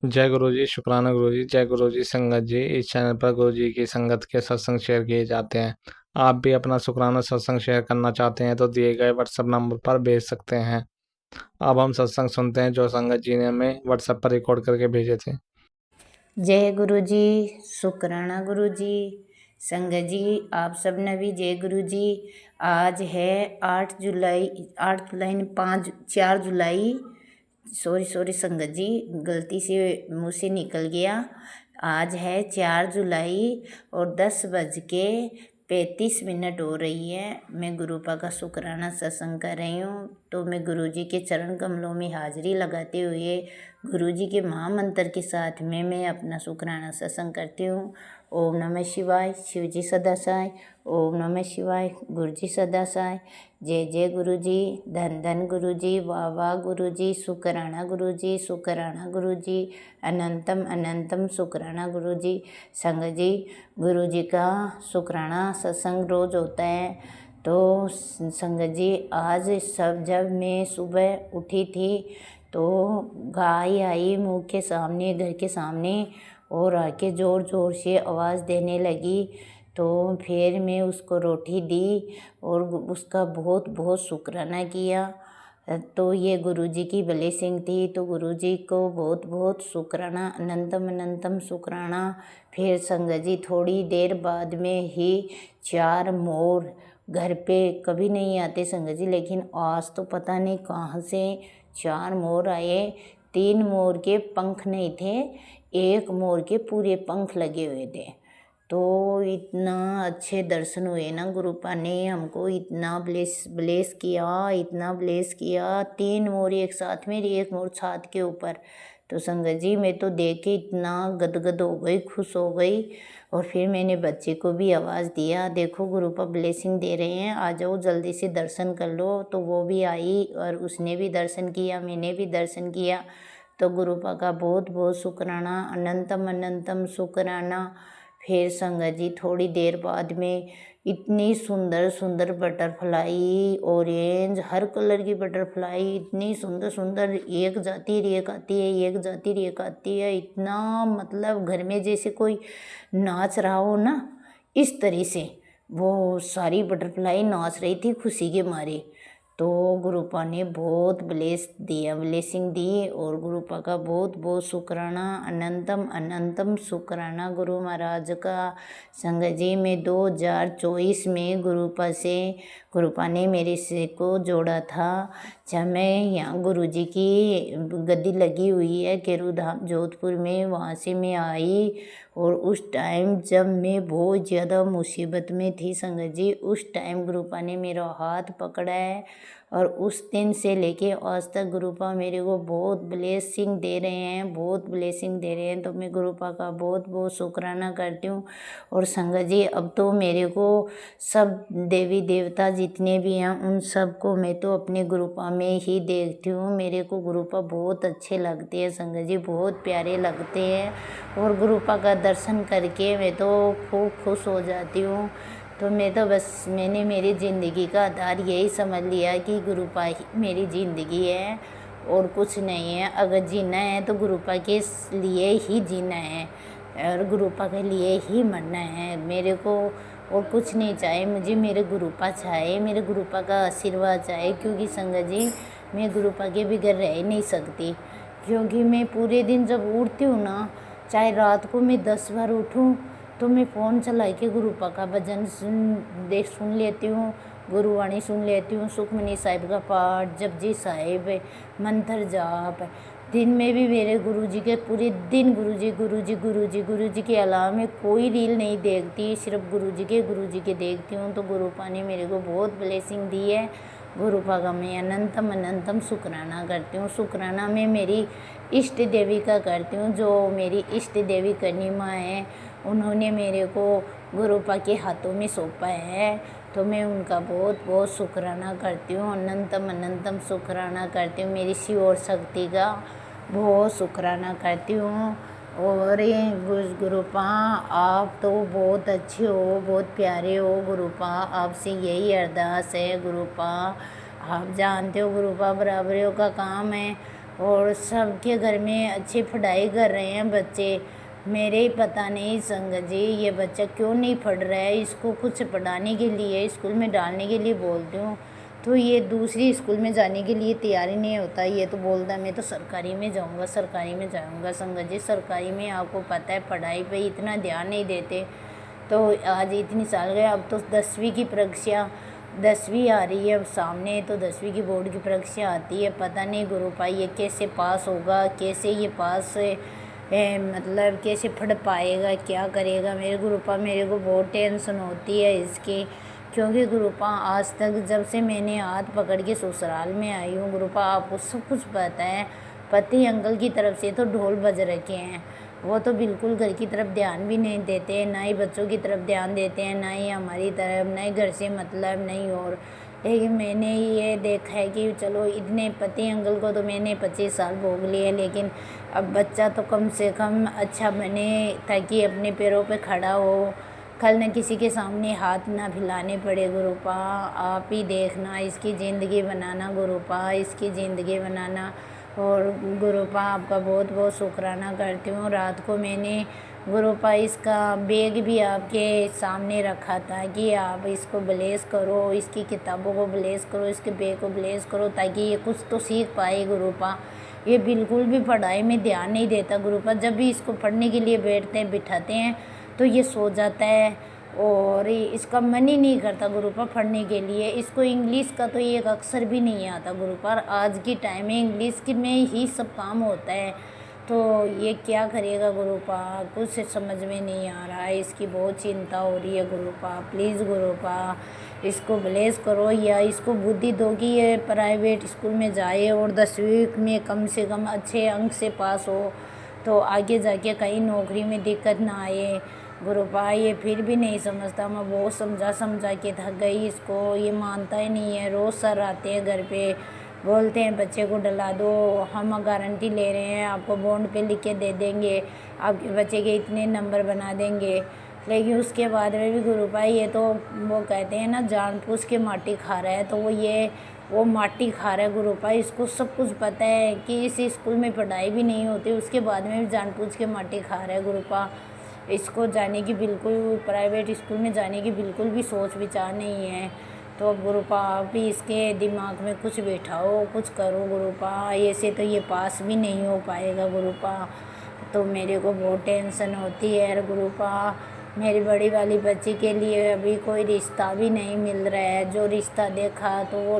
जय गुरु जी, शुक्राना गुरु जी। जय गुरु जी। संगत जी, इस चैनल पर गुरु जी की संगत के सत्संग शेयर किए जाते हैं। आप भी अपना शुक्राना सत्संग शेयर करना चाहते हैं तो दिए गए व्हाट्सएप नंबर पर भेज सकते हैं। अब हम सत्संग सुनते हैं जो संगत जी ने हमें व्हाट्सएप पर रिकॉर्ड करके भेजे थे। जय गुरु जी, शुक्राना गुरु जी। संगत जी, आप सब ने भी जय गुरु जी। आज है 8 जुलाई, 8 जुलाई नहीं, 4 जुलाई। सॉरी संगत जी, गलती से मुँह से निकल गया। आज है 4 जुलाई और 10:35 हो रही है। मैं गुरुपा का शुक्राना सत्संग कर रही हूँ। तो मैं गुरु जी के चरण कमलों में हाजिरी लगाते हुए गुरु जी के महामंत्र के साथ में मैं अपना शुक्राना सत्संग करती हूँ। ओम नमः शिवाय, शिव जी सदा साई। ओम नमः शिवाय, गुरु जी सदा साई। जय जय गुरु जी, धन धन गुरु जी, वाह वाह गुरु जी, शुक्राना गुरु जी, शुक्राना गुरु जी, अनंतम अनंतम शुक्राना गुरु जी। संगत जी, गुरु जी का शुक्राना सत्संग रोज होता है। तो संगत जी, आज जब मैं सुबह उठी थी तो गाय आई मुँह के सामने, घर के सामने, और आके ज़ोर ज़ोर से आवाज़ देने लगी। तो फिर मैं उसको रोटी दी और उसका बहुत बहुत शुक्राना किया। तो ये गुरु जी की ब्लेसिंग थी। तो गुरु जी को बहुत बहुत शुक्राना, अनंतम अनंतम शुक्राना। फिर संगत जी, थोड़ी देर बाद में ही 4 मोर, घर पे कभी नहीं आते संगत जी, लेकिन आज तो पता नहीं कहाँ से 4 मोर आए। 3 मोर के पंख नहीं थे, एक मोर के पूरे पंख लगे हुए थे। तो इतना अच्छे दर्शन हुए ना, गुरुपा ने हमको इतना ब्लेस किया, इतना ब्लेस किया। 3 मोर एक साथ में, एक मोर छात के ऊपर। तो संगत जी, मैं तो देख के इतना गदगद हो गई, खुश हो गई। और फिर मैंने बच्चे को भी आवाज़ दिया, देखो गुरुपा ब्लेसिंग दे रहे हैं, आ जाओ जल्दी से दर्शन कर लो। तो वो भी आई और उसने भी दर्शन किया, मैंने भी दर्शन किया। तो गुरुपा का बहुत बहुत शुक्राना, अनंतम अनंतम शुक्राना। फिर संगत जी, थोड़ी देर बाद में इतनी सुंदर सुंदर बटरफ्लाई, ऑरेंज हर कलर की बटरफ्लाई, इतनी सुंदर सुंदर, एक जाती एक आती है, एक जाती एक आती है। इतना मतलब घर में जैसे कोई नाच रहा हो ना, इस तरह से वो सारी बटरफ्लाई नाच रही थी खुशी के मारे। तो गुरुपा ने बहुत ब्लेसिंग दी और गुरुपा का बहुत बहुत शुक्राना, अनंतम अनंतम शुक्राना गुरु महाराज का। संगत जी, मैं 2024 में गुरुपा ने मेरे से को जोड़ा था। जब मैं यहाँ गुरु जी की गद्दी लगी हुई है केरू धाम जोधपुर में, वहाँ से मैं आई। और उस टाइम जब मैं बहुत ज़्यादा मुसीबत में थी संगत जी, उस टाइम गुरुपा ने मेरा हाथ पकड़ा है। और उस दिन से लेके आज तक गुरुपा मेरे को बहुत ब्लेसिंग दे रहे हैं, बहुत ब्लेसिंग दे रहे हैं। तो मैं गुरुपा का बहुत बहुत शुक्राना करती हूँ। और संगत जी, अब तो मेरे को सब देवी देवता जितने भी हैं उन सब को मैं तो अपने गुरुपा में ही देखती हूँ। मेरे को गुरुपा बहुत अच्छे लगते हैं संगत जी, बहुत प्यारे लगते हैं। और गुरुपा का दर्शन करके मैं तो खूब खुश हो जाती हूँ। तो मैं तो बस, मैंने मेरी ज़िंदगी का आधार यही समझ लिया कि गुरुपा ही मेरी ज़िंदगी है और कुछ नहीं है। अगर जीना है तो गुरुपा के लिए ही जीना है और गुरुपा के लिए ही मरना है। मेरे को और कुछ नहीं चाहिए, मुझे मेरे गुरुपा चाहिए, मेरे गुरुपा का आशीर्वाद चाहिए। क्योंकि संगत जी, मैं गुरुपा के बगैर रह ही नहीं सकती। क्योंकि मैं पूरे दिन जब उठती हूँ ना, चाहे रात को मैं 10 बार उठूँ, तो मैं फ़ोन चला के गुरुपा का भजन सुन लेती हूँ, गुरुवाणी सुन लेती हूँ, सुखमनी साहिब का पाठ, जपजी साहिब, मंत्र जाप। दिन में भी मेरे गुरु जी के पूरे दिन गुरु जी गुरु जी गुरु जी गुरु जी के अलावा मैं कोई रील नहीं देखती, सिर्फ गुरु जी के देखती हूँ। तो गुरुपा ने मेरे को बहुत ब्लेसिंग दी है। गुरुपा का मैं अनंतम अनंतम शुक्राना करती हूँ। शुक्राना मैं मेरी इष्ट देवी का करती हूँ, जो मेरी इष्ट देवी करनी माँ है, उन्होंने मेरे को गुरुपा के हाथों में सौंपा है। तो मैं उनका बहुत बहुत शुक्राना करती हूँ, अनंतम अनंतम शुक्राना करती हूँ। मेरी शिव और शक्ति का बहुत शुक्राना करती हूँ। और ये गुरुपा, आप तो बहुत अच्छे हो, बहुत प्यारे हो गुरुपा, आपसे यही अरदास है गुरुपा। आप जानते हो गुरुपा बराबरियों का काम है और सबके घर में अच्छी पढ़ाई कर रहे हैं बच्चे। मेरे ही पता नहीं संगत जी ये बच्चा क्यों नहीं पढ़ रहा है। इसको कुछ पढ़ाने के लिए स्कूल में डालने के लिए बोलती हूँ तो ये दूसरी स्कूल में जाने के लिए तैयारी नहीं होता। ये तो बोलता मैं तो सरकारी में जाऊँगा, सरकारी में जाऊँगा। संगत जी सरकारी में आपको पता है पढ़ाई पे इतना ध्यान नहीं देते। तो आज इतनी साल गए, अब तो 10वीं की परीक्षा 10वीं आ रही है अब सामने, तो 10वीं की बोर्ड की परीक्षा आती है। पता नहीं गुरुपा ये कैसे पास होगा, कैसे ये पास मतलब कैसे पढ़ पाएगा, क्या करेगा। मेरे गुरुपा मेरे को बहुत टेंशन होती है इसकी, क्योंकि गुरुपा आज तक जब से मैंने हाथ पकड़ के ससुराल में आई हूँ गुरुपा आपको सब कुछ पता है। पति अंकल की तरफ से तो ढोल बज रखे हैं, वो तो बिल्कुल घर की तरफ ध्यान भी नहीं देते, ना ही बच्चों की तरफ ध्यान देते हैं, ना ही हमारी तरफ, ना ही घर से मतलब नहीं। और लेकिन मैंने ये देखा है कि चलो इतने पति अंकल को तो मैंने 25 साल भोग लिए, लेकिन अब बच्चा तो कम से कम अच्छा बने ताकि अपने पैरों पे खड़ा हो, कल न किसी के सामने हाथ ना फैलाने पड़े। गुरुपा आप ही देखना इसकी ज़िंदगी बनाना, गुरुपा इसकी ज़िंदगी बनाना। और गुरुपा आपका बहुत बहुत शुक्राना करती हूँ। रात को मैंने गुरुपा इसका बैग भी आपके सामने रखा था कि आप इसको ब्लेस करो, इसकी किताबों को ब्लेस करो, इसके बैग को ब्लेस करो ताकि ये कुछ तो सीख पाए। गुरुपा ये बिल्कुल भी पढ़ाई में ध्यान नहीं देता गुरुपा, जब भी इसको पढ़ने के लिए बिठाते हैं तो ये सो जाता है और इसका मन ही नहीं करता गुरुपा पढ़ने के लिए। इसको इंग्लिश का तो एक अक्षर भी नहीं आता गुरुपा। आज की टाइम में इंग्लिश की में ही सब काम होता है, तो ये क्या करेगा गुरुपा, कुछ समझ में नहीं आ रहा है। इसकी बहुत चिंता हो रही है गुरुपा। प्लीज़ गुरुपा इसको ब्लेस करो या इसको बुद्धि दो कि ये प्राइवेट स्कूल में जाए और 10वीं में कम से कम अच्छे अंक से पास हो, तो आगे जाके कहीं नौकरी में दिक्कत ना आए। गुरुपा ये फिर भी नहीं समझता, मैं बहुत समझा के थक गई इसको, ये मानता ही नहीं है। रोज़ सर आते हैं घर पे, बोलते हैं बच्चे को डला दो, हम गारंटी ले रहे हैं, आपको बॉन्ड पे लिख के दे देंगे, आपके बच्चे के इतने नंबर बना देंगे। लेकिन उसके बाद में भी गुरुपा ये तो वो कहते हैं ना जानबूझ के माटी खा रहा है, तो वो माटी खा रहा है गुरुपा। इसको सब कुछ पता है कि इस स्कूल में पढ़ाई भी नहीं होती, उसके बाद में भी जानबूझ के माटी खा रहा है गुरुपा। इसको जाने की बिल्कुल प्राइवेट स्कूल में जाने की बिल्कुल भी सोच विचार नहीं है। तो अब गुरुपा आप भी इसके दिमाग में कुछ बैठाओ, कुछ करो गुरुपा, ऐसे तो ये पास भी नहीं हो पाएगा गुरुपा। तो मेरे को बहुत टेंशन होती है यार गुरुपा। मेरी बड़ी वाली बच्ची के लिए अभी कोई रिश्ता भी नहीं मिल रहा है, जो रिश्ता देखा तो वो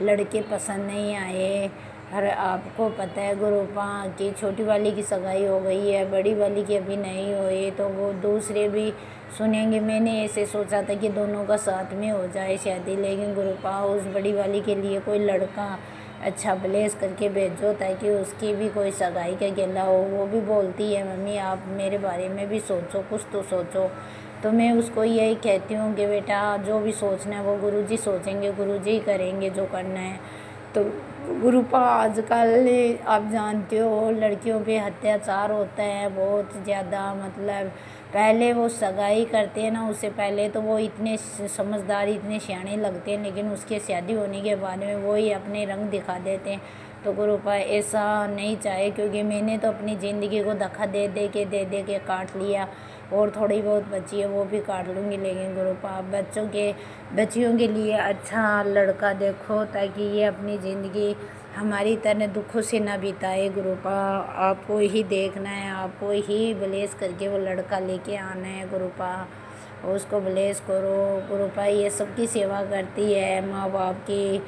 लड़के पसंद नहीं आए। अरे आपको पता है गुरुपा कि छोटी वाली की सगाई हो गई है, बड़ी वाली की अभी नहीं हुई, तो वो दूसरे भी सुनेंगे। मैंने ऐसे सोचा था कि दोनों का साथ में हो जाए शादी, लेकिन गुरुपा उस बड़ी वाली के लिए कोई लड़का अच्छा ब्लेस करके भेजो ताकि उसकी भी कोई सगाई का गिला हो। वो भी बोलती है मम्मी आप मेरे बारे में भी सोचो, कुछ तो सोचो। तो मैं उसको यही कहती हूँ कि बेटा जो भी सोचना है वो गुरुजी सोचेंगे, गुरुजी ही करेंगे जो करना है। तो गुरुपा आजकल आप जानते हो लड़कियों पे अत्याचार होता है बहुत ज़्यादा, मतलब पहले वो सगाई करते हैं ना, उससे पहले तो वो इतने समझदार इतने सियाने लगते हैं, लेकिन उसके शादी होने के बाद में वो ही अपने रंग दिखा देते हैं। तो गुरुपा ऐसा नहीं चाहे, क्योंकि मैंने तो अपनी ज़िंदगी को धक्का दे दे के काट लिया, और थोड़ी बहुत बची है वो भी काट लूँगी। लेकिन गुरुपा बच्चियों के लिए अच्छा लड़का देखो ताकि ये अपनी ज़िंदगी हमारी तरह दुखों से ना बिताए। गुरुपा आपको ही देखना है, आपको ही ब्लेस करके वो लड़का लेके आना है गुरुपा, उसको ब्लेस करो गुरुपा। ये सबकी सेवा करती है, माँ बाप की,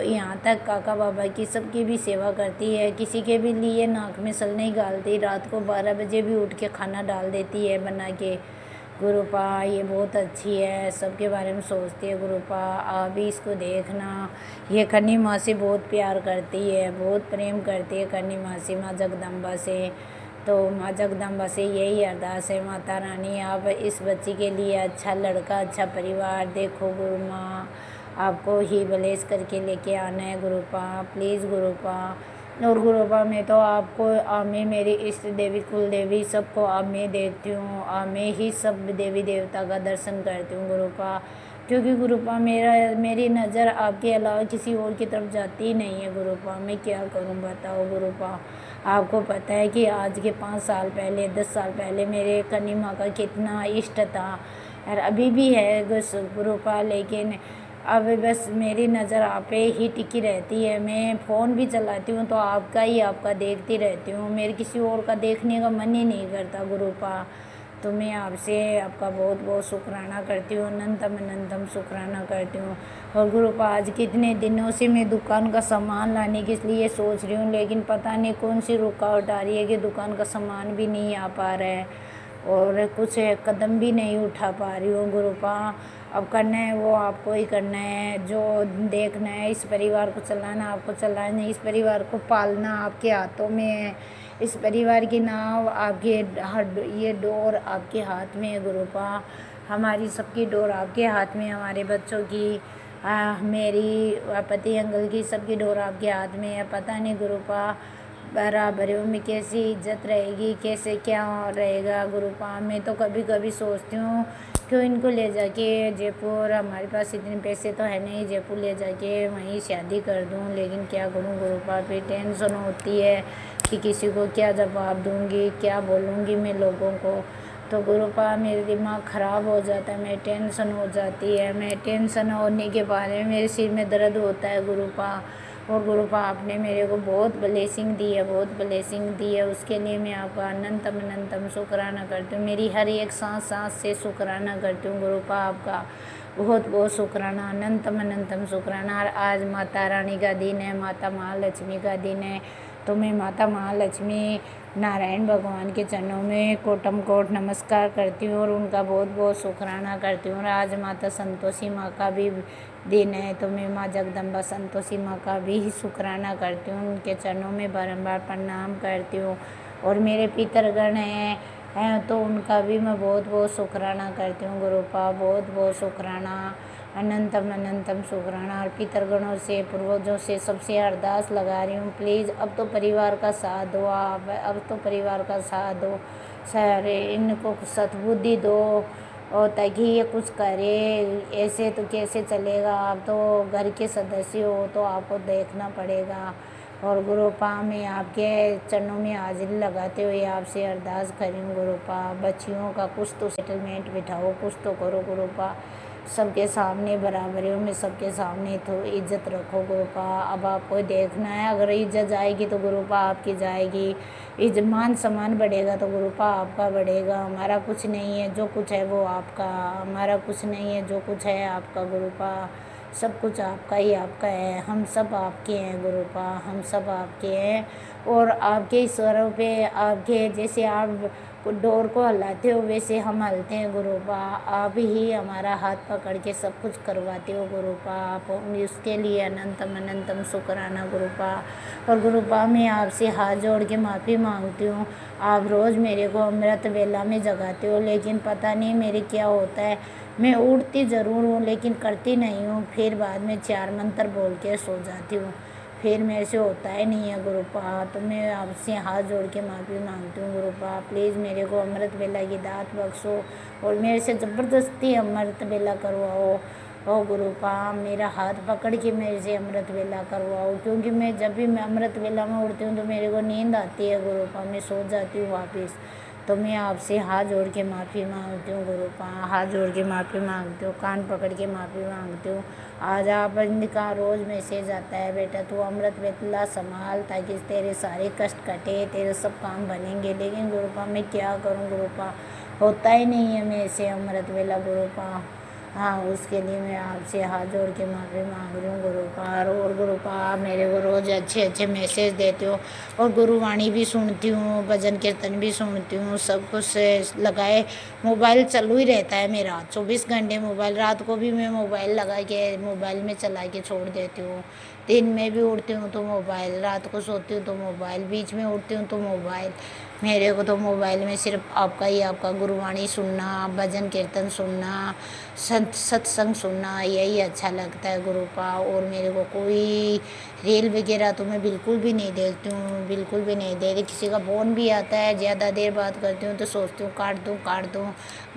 यहाँ तक काका बाबा की, सबकी भी सेवा करती है। किसी के भी लिए नाक में सल नहीं गालती, रात को 12 बजे भी उठ के खाना डाल देती है बना के। गुरुपा ये बहुत अच्छी है, सबके बारे में सोचती है गुरुपा। आप भी इसको देखना, ये कन्नी माँ से बहुत प्यार करती है, बहुत प्रेम करती है कन्नी माँ से, माँ जगदम्बा से। तो माँ जगदम्बा से यही अरदास है माता रानी आप इस बच्ची के लिए अच्छा लड़का अच्छा परिवार देखो। गुरु माँ आपको ही ब्लेस करके लेके आना है गुरुपा, प्लीज़ गुरुपा। और गुरुपा मैं तो आपको मैं मेरी इष्ट देवी कुल देवी सबको अब मैं देखती हूँ, मैं ही सब देवी देवता का दर्शन करती हूँ गुरुपा। क्योंकि गुरुपा मेरी नज़र आपके अलावा किसी और की तरफ जाती ही नहीं है गुरुपा। मैं क्या करूं बताओ गुरुपा। आपको पता है कि आज के 5 साल पहले 10 साल पहले मेरे कन्नी माँ का कितना इष्ट था और अभी भी है गुरुपा, लेकिन अब बस मेरी नज़र आप पे ही टिकी रहती है। मैं फ़ोन भी चलाती हूँ तो आपका देखती रहती हूँ, मेरे किसी और का देखने का मन ही नहीं करता गुरुपा। तो मैं आपसे आपका बहुत बहुत शुक्राना करती हूँ, अनंतम अनंतम शुक्राना करती हूँ। और गुरुपा आज कितने दिनों से मैं दुकान का सामान लाने के लिए सोच रही हूँ, लेकिन पता नहीं कौन सी रुकावट आ रही है कि दुकान का सामान भी नहीं आ पा रहा है और कुछ कदम भी नहीं उठा पा रही हूँ गुरुपा। अब करना है वो आपको ही करना है, जो देखना है इस परिवार को चलाना आपको चलाना है, इस परिवार को पालना आपके हाथों में है, इस परिवार की नाव आपके ये डोर आपके हाथ में है गुरुपा। हमारी सबकी डोर आपके हाथ में, हमारे बच्चों की मेरी पति अंकल की सबकी डोर आपके हाथ में है। पता नहीं गुरुपा बराबरियों में कैसी इज्जत रहेगी, कैसे क्या रहेगा गुरुपा। मैं तो कभी कभी सोचती हूँ क्यों इनको ले जाके जयपुर, हमारे पास इतने पैसे तो है नहीं, जयपुर ले जाके वहीं शादी कर दूँ, लेकिन क्या करूँ गुरुपा। फिर टेंशन होती है कि किसी को क्या जवाब दूँगी, क्या बोलूँगी मैं लोगों को। तो गुरुपा मेरे दिमाग ख़राब हो जाता है, मैं टेंशन हो जाती है, मैं टेंशन होने के बाद में मेरे सिर में दर्द होता है गुरुपा। और गुरुपा आपने मेरे को बहुत ब्लेसिंग दी है, बहुत ब्लेसिंग दी है, उसके लिए मैं आपका अनंतम अनंतम शुक्राना करती हूँ। मेरी हर एक सांस सांस से शुक्राना करती हूँ गुरुपा, आपका बहुत बहुत शुक्राना, अनंतम अनंतम शुक्राना। और आज माता रानी का दिन है, माता महालक्ष्मी का दिन है, तो मैं माता महालक्ष्मी नारायण भगवान के चरणों में कोटम कोट नमस्कार करती हूँ और उनका बहुत बहुत शुक्राना करती हूँ। और आज माता संतोषी माँ का भी दिन है, तो मैं माँ जगदम्बा संतोषी माँ का भी शुक्राना करती हूँ, उनके चरणों में बारंबार प्रणाम करती हूँ। और मेरे पितरगण हैं तो उनका भी मैं बहुत बहुत शुक्राना करती हूँ गुरुपा, बहुत बहुत शुक्राना, अनंतम अनंतम शुक्राना। और पितरगणों से पूर्वजों से सबसे अरदास लगा रही हूँ, प्लीज़ अब तो परिवार का साथ दो आप, अब तो परिवार का साथ दो सर, इनको सद्बुद्धि दो और ताकि ये कुछ करे। ऐसे तो कैसे चलेगा, आप तो घर के सदस्य हो तो आपको देखना पड़ेगा। और गुरुपा मैं आपके चरणों में हाजिरी लगाते हुए आपसे अरदास करी हूँ गुरुपा, बच्चियों का कुछ तो सेटलमेंट बिठाओ, कुछ तो करो गुरुपा, सबके सामने बराबरियों में सबके सामने तो इज्जत रखो गुरुपा। अब आपको देखना है, अगर इज्जत जाएगी तो गुरुपा आपकी जाएगी, मान सम्मान बढ़ेगा तो गुरुपा आपका बढ़ेगा। हमारा कुछ नहीं है, जो कुछ है वो आपका, हमारा कुछ नहीं है, जो कुछ है आपका गुरुपा, सब कुछ आपका ही आपका है, हम सब आपके हैं गुरुपा, हम सब आपके हैं। और आपके स्वरों पे आपके जैसे आप डोर को हिलाते हो वैसे हम हिलते हैं गुरुपा, आप ही हमारा हाथ पकड़ के सब कुछ करवाते हो गुरुपा, आप उसके लिए अनंतम अनंतम शुक्राना गुरुपा। और गुरुपा मैं आपसे हाथ जोड़ के माफ़ी मांगती हूँ, आप रोज़ मेरे को अमृत वेला में जगाते हो, लेकिन पता नहीं मेरे क्या होता है, मैं उठती ज़रूर हूँ लेकिन करती नहीं हूँ, फिर बाद में 4 मंत्र बोल के सो जाती हूँ, फिर मेरे से होता ही नहीं है गुरुपा। तो मैं आपसे हाथ जोड़ के माफ़ी मांगती हूँ गुरुपा, प्लीज़ मेरे को अमृत वेला की दात बख्शो और मेरे से ज़बरदस्ती अमृत वेला करवाओ। ओ गुरुपा मेरा हाथ पकड़ के मेरे से अमृत वेला करवाओ, क्योंकि मैं जब भी मैं अमृत वेला में उठती हूँ तो मेरे को नींद आती है गुरुपा, मैं सो जाती हूँ वापस। तो मैं आपसे हाथ जोड़ के माफ़ी मांगती हूँ गुरुपा, हाथ जोड़ के माफ़ी मांगती हूँ, कान पकड़ के माफ़ी मांगती हूँ। आज आप इनका रोज़ मैसेज आता है, बेटा तू अमृत वेला संभाल ताकि तेरे सारे कष्ट कटे, तेरे सब काम बनेंगे, लेकिन गुरुपा मैं क्या करूँ गुरुपा, होता ही नहीं है मेरे से अमृत वेला गुरुपा। हाँ उसके लिए मैं आपसे हाथ जोड़ के माफ़ी मांग रही हूँ गुरुपा। और गुरुपा आप मेरे को रोज़ अच्छे अच्छे मैसेज देते हो और गुरुवाणी भी सुनती हूँ, भजन कीर्तन भी सुनती हूँ, सब कुछ लगाए मोबाइल चालू ही रहता है मेरा 24 घंटे मोबाइल, रात को भी मैं मोबाइल लगा के मोबाइल में चला के छोड़ देती हूँ, दिन में भी उठती हूँ तो मोबाइल, रात को सोती हूँ तो मोबाइल, बीच में उठती हूँ तो मोबाइल। मेरे को तो मोबाइल में सिर्फ आपका गुरुवाणी सुनना, भजन कीर्तन सुनना, सत्संग सुनना, यही अच्छा लगता है गुरुपा। और मेरे को कोई रील वगैरह तो मैं बिल्कुल भी नहीं देखती हूँ, बिल्कुल भी नहीं देखती। किसी का फ़ोन भी आता है, ज़्यादा देर बात करती हूँ तो सोचती हूँ काट दूँ।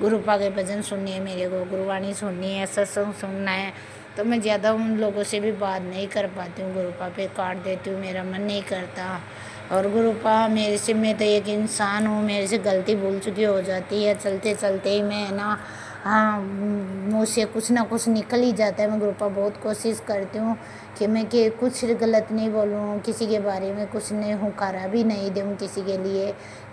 गुरुपा के भजन सुनने हैं मेरे को, गुरुवाणी सुननी है, सत्संग सुनना है, तो मैं ज़्यादा उन लोगों से भी बात नहीं कर पाती हूँ। गुरुपा पे काट देती हूँ, मेरा मन नहीं करता। और गुरुपा मेरे से, मैं तो एक इंसान हूँ, मेरे से गलती भूल चुकी हो जाती है, चलते चलते ही मैं ना, हाँ, मुँह से कुछ ना कुछ निकल ही जाता है। मैं गुरुपा बहुत कोशिश करती हूँ कि मैं कि कुछ गलत नहीं बोलूँ, किसी के बारे में कुछ नहीं हुकारा भी नहीं दूँ किसी के लिए।